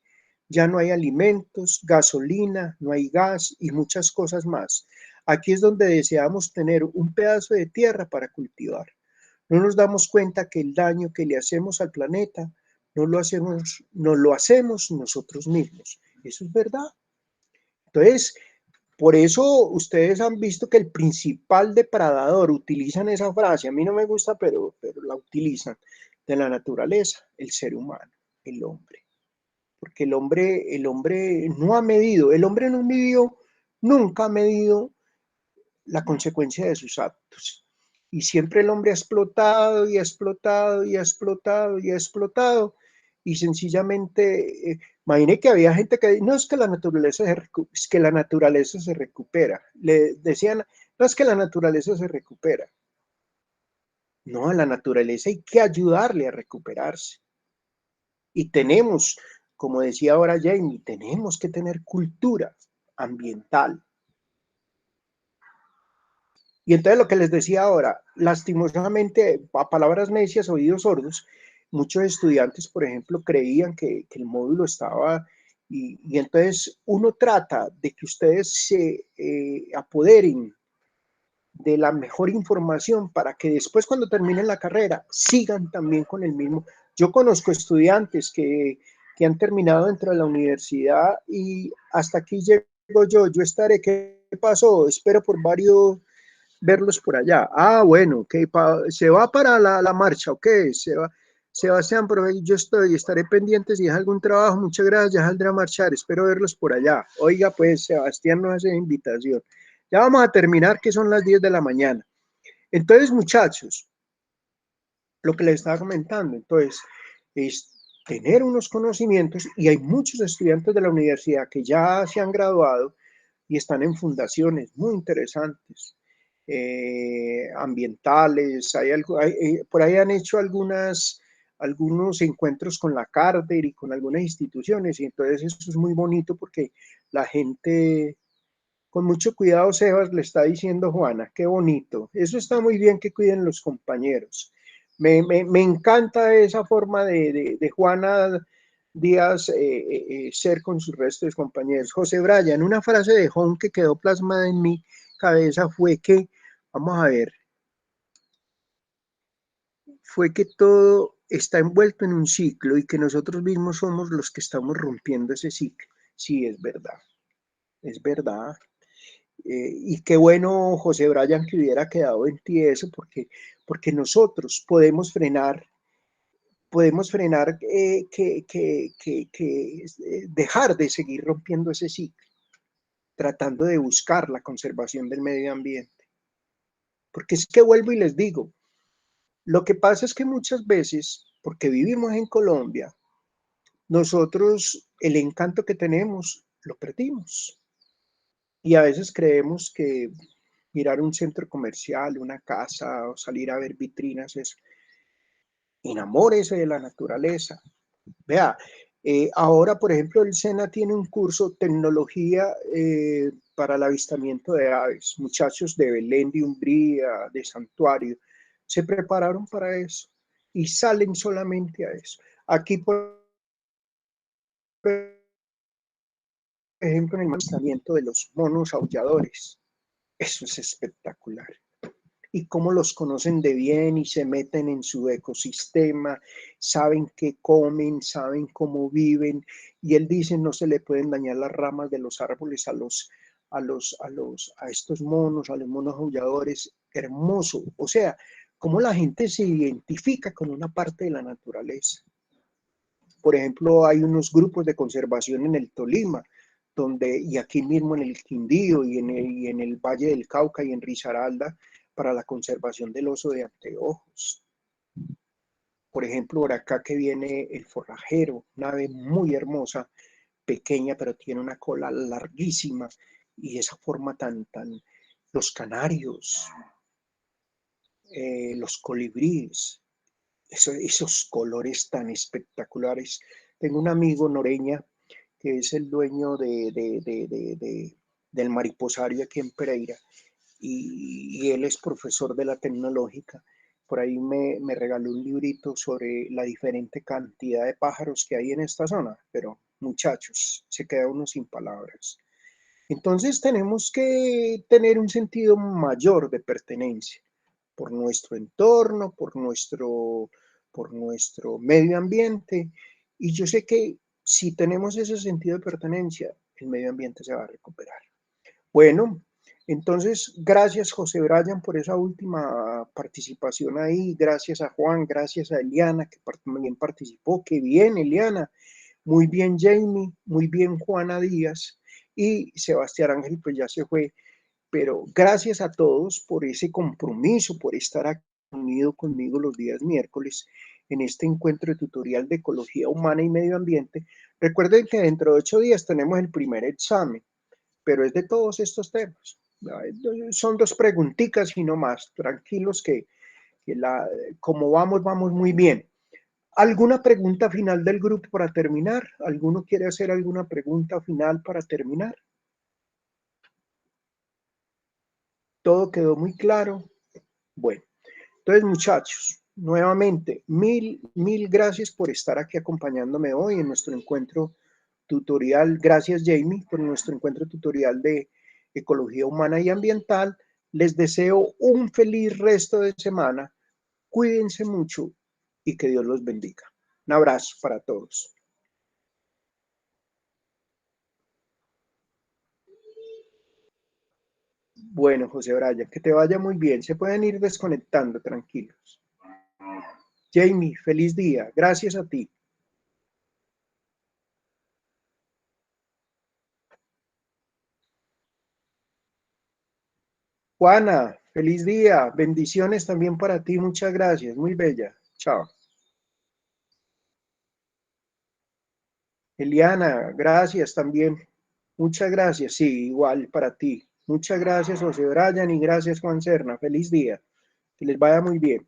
Speaker 1: Ya no hay alimentos, gasolina, no hay gas y muchas cosas más. Aquí es donde deseamos tener un pedazo de tierra para cultivar. No nos damos cuenta que el daño que le hacemos al planeta no lo hacemos nosotros mismos. Eso es verdad. Entonces, por eso ustedes han visto que el principal depredador, utilizan esa frase, a mí no me gusta, pero la utilizan, de la naturaleza, el ser humano, el hombre. Porque el hombre no ha medido, el hombre no midió, nunca ha medido la consecuencia de sus actos. Y siempre el hombre ha explotado y ha explotado y ha explotado y ha explotado. Y sencillamente, imaginé que había gente que no es que es que la naturaleza se recupera. Le decían, no es que la naturaleza se recupera. No, a la naturaleza hay que ayudarle a recuperarse. Y tenemos, como decía ahora Jamie, tenemos que tener cultura ambiental. Y entonces lo que les decía ahora, lastimosamente, a palabras necias, oídos sordos, muchos estudiantes, por ejemplo, creían que el módulo estaba, y entonces uno trata de que ustedes se apoderen de la mejor información para que después cuando terminen la carrera sigan también con el mismo. Yo conozco estudiantes que han terminado dentro de la universidad y hasta aquí llego yo estaré, ¿qué pasó? Espero por varios verlos por allá. Ah, bueno, ok, se va para la marcha, ok, se va. Sebastián, pero yo estaré pendiente si es algún trabajo, muchas gracias, ya saldré a marchar, espero verlos por allá. Oiga, pues Sebastián nos hace invitación. Ya vamos a terminar, que son las 10 de la mañana. Entonces, muchachos, lo que les estaba comentando, entonces, es tener unos conocimientos, y hay muchos estudiantes de la universidad que ya se han graduado y están en fundaciones muy interesantes, ambientales, por ahí han hecho algunos encuentros con la Carter y con algunas instituciones, y entonces eso es muy bonito porque la gente, con mucho cuidado, Sebas, le está diciendo Juana, qué bonito, eso está muy bien que cuiden los compañeros. Me encanta esa forma de Juana Díaz ser con sus restos de compañeros. José Bryan, una frase de Jon que quedó plasmada en mi cabeza fue que Vamos a ver, fue que todo está envuelto en un ciclo y que nosotros mismos somos los que estamos rompiendo ese ciclo. Sí, es verdad, es verdad. Y qué bueno, José Brian, que hubiera quedado en ti eso, porque nosotros podemos frenar dejar de seguir rompiendo ese ciclo, tratando de buscar la conservación del medio ambiente. Porque es que vuelvo y les digo, lo que pasa es que muchas veces, porque vivimos en Colombia, nosotros el encanto que tenemos lo perdimos. Y a veces creemos que mirar un centro comercial, una casa o salir a ver vitrinas es enamórese de la naturaleza. Vea, ahora, por ejemplo, el SENA tiene un curso tecnología para el avistamiento de aves. Muchachos de Belén, de Umbría, de Santuario, se prepararon para eso y salen solamente a eso. Aquí, por ejemplo, en el avistamiento de los monos aulladores, eso es espectacular. Y cómo los conocen de bien y se meten en su ecosistema, saben qué comen, saben cómo viven, y él dice no se le pueden dañar las ramas de los árboles a estos monos, a los monos aulladores, hermoso. O sea, cómo la gente se identifica con una parte de la naturaleza. Por ejemplo, hay unos grupos de conservación en el Tolima, y aquí mismo en el Quindío y en el Valle del Cauca y en Risaralda, para la conservación del oso de anteojos. Por ejemplo, por acá que viene el forrajero, una ave muy hermosa, pequeña, pero tiene una cola larguísima y esa forma los canarios, los colibríes, esos colores tan espectaculares. Tengo un amigo Noreña que es el dueño del mariposario aquí en Pereira, y él es profesor de la tecnológica. Por ahí me regaló un librito sobre la diferente cantidad de pájaros que hay en esta zona, pero muchachos, se queda uno sin palabras. Entonces tenemos que tener un sentido mayor de pertenencia por nuestro entorno, por nuestro medio ambiente. Y yo sé que si tenemos ese sentido de pertenencia, el medio ambiente se va a recuperar. Bueno, entonces, gracias José Brian por esa última participación ahí, gracias a Juan, gracias a Eliana que también participó, qué bien Eliana, muy bien Jamie, muy bien Juana Díaz y Sebastián Ángel pues ya se fue, pero gracias a todos por ese compromiso, por estar aquí unido conmigo los días miércoles en este encuentro de tutorial de ecología humana y medio ambiente. Recuerden que dentro de 8 días tenemos el primer examen, pero es de todos estos temas. Son 2 preguntitas y no más. Tranquilos que como vamos muy bien. ¿Alguna pregunta final del grupo para terminar? ¿Alguno quiere hacer alguna pregunta final para terminar? ¿Todo quedó muy claro? Bueno, entonces muchachos, nuevamente, mil gracias por estar aquí acompañándome hoy en nuestro encuentro tutorial. Gracias Jamie por nuestro encuentro tutorial de ecología humana y ambiental. Les deseo un feliz resto de semana. Cuídense mucho y que Dios los bendiga. Un abrazo para todos. Bueno, José Braya, que te vaya muy bien. Se pueden ir desconectando, tranquilos. Jamie, feliz día. Gracias a ti. Juana, feliz día. Bendiciones también para ti. Muchas gracias. Muy bella. Chao. Eliana, gracias también. Muchas gracias. Sí, igual para ti. Muchas gracias, José Brian, y gracias, Juan Serna. Feliz día. Que les vaya muy bien.